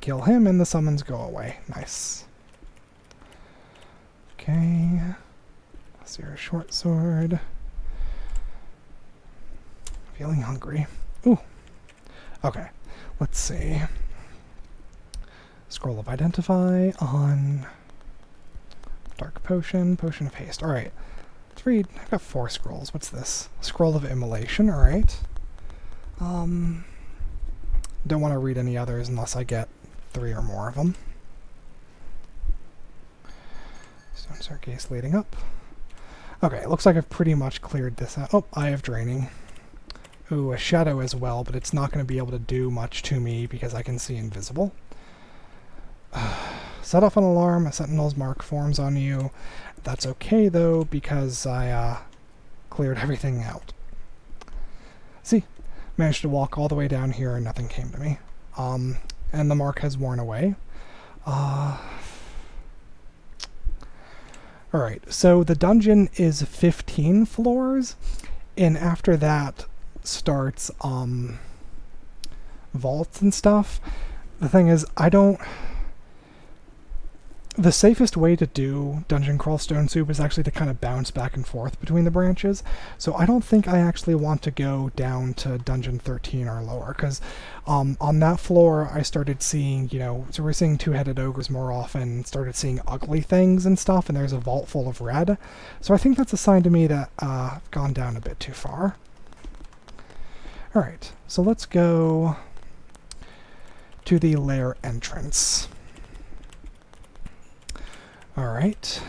[SPEAKER 1] kill him and the summons go away. Nice. Okay. Let's see our short sword. Feeling hungry. Ooh. Okay. Let's see. Scroll of Identify on Dark Potion, Potion of Haste. Alright. Let's read. I've got 4 scrolls. What's this? Scroll of Immolation. Alright. Don't want to read any others unless I get 3 or more of them. Stone Staircase leading up. Okay, looks like I've pretty much cleared this out. Oh, Eye of Draining. Ooh, a shadow as well, but it's not going to be able to do much to me because I can see invisible. Set off an alarm, a sentinel's mark forms on you. That's okay though, because I cleared everything out. See, managed to walk all the way down here and nothing came to me. And the mark has worn away. Alright, so the dungeon is 15 floors, and after that starts vaults and stuff. The thing is, the safest way to do Dungeon Crawl Stone Soup is actually to kind of bounce back and forth between the branches, so I don't think I actually want to go down to Dungeon 13 or lower, because on that floor I started seeing, so we're seeing two-headed ogres more often, started seeing ugly things and stuff, and there's a vault full of red, so I think that's a sign to me that I've gone down a bit too far. Alright, so let's go to the lair entrance. Alright.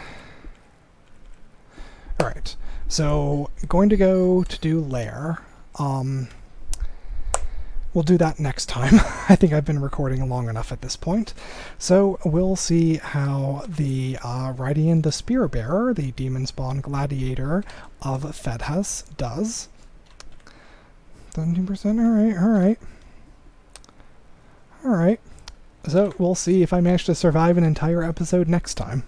[SPEAKER 1] Alright, so going to go to do lair. We'll do that next time. I think I've been recording long enough at this point. So we'll see how the Rydian the Spear Bearer, the Demonspawn Gladiator of Fedhas, does. 17%, alright. Alright. So we'll see if I manage to survive an entire episode next time.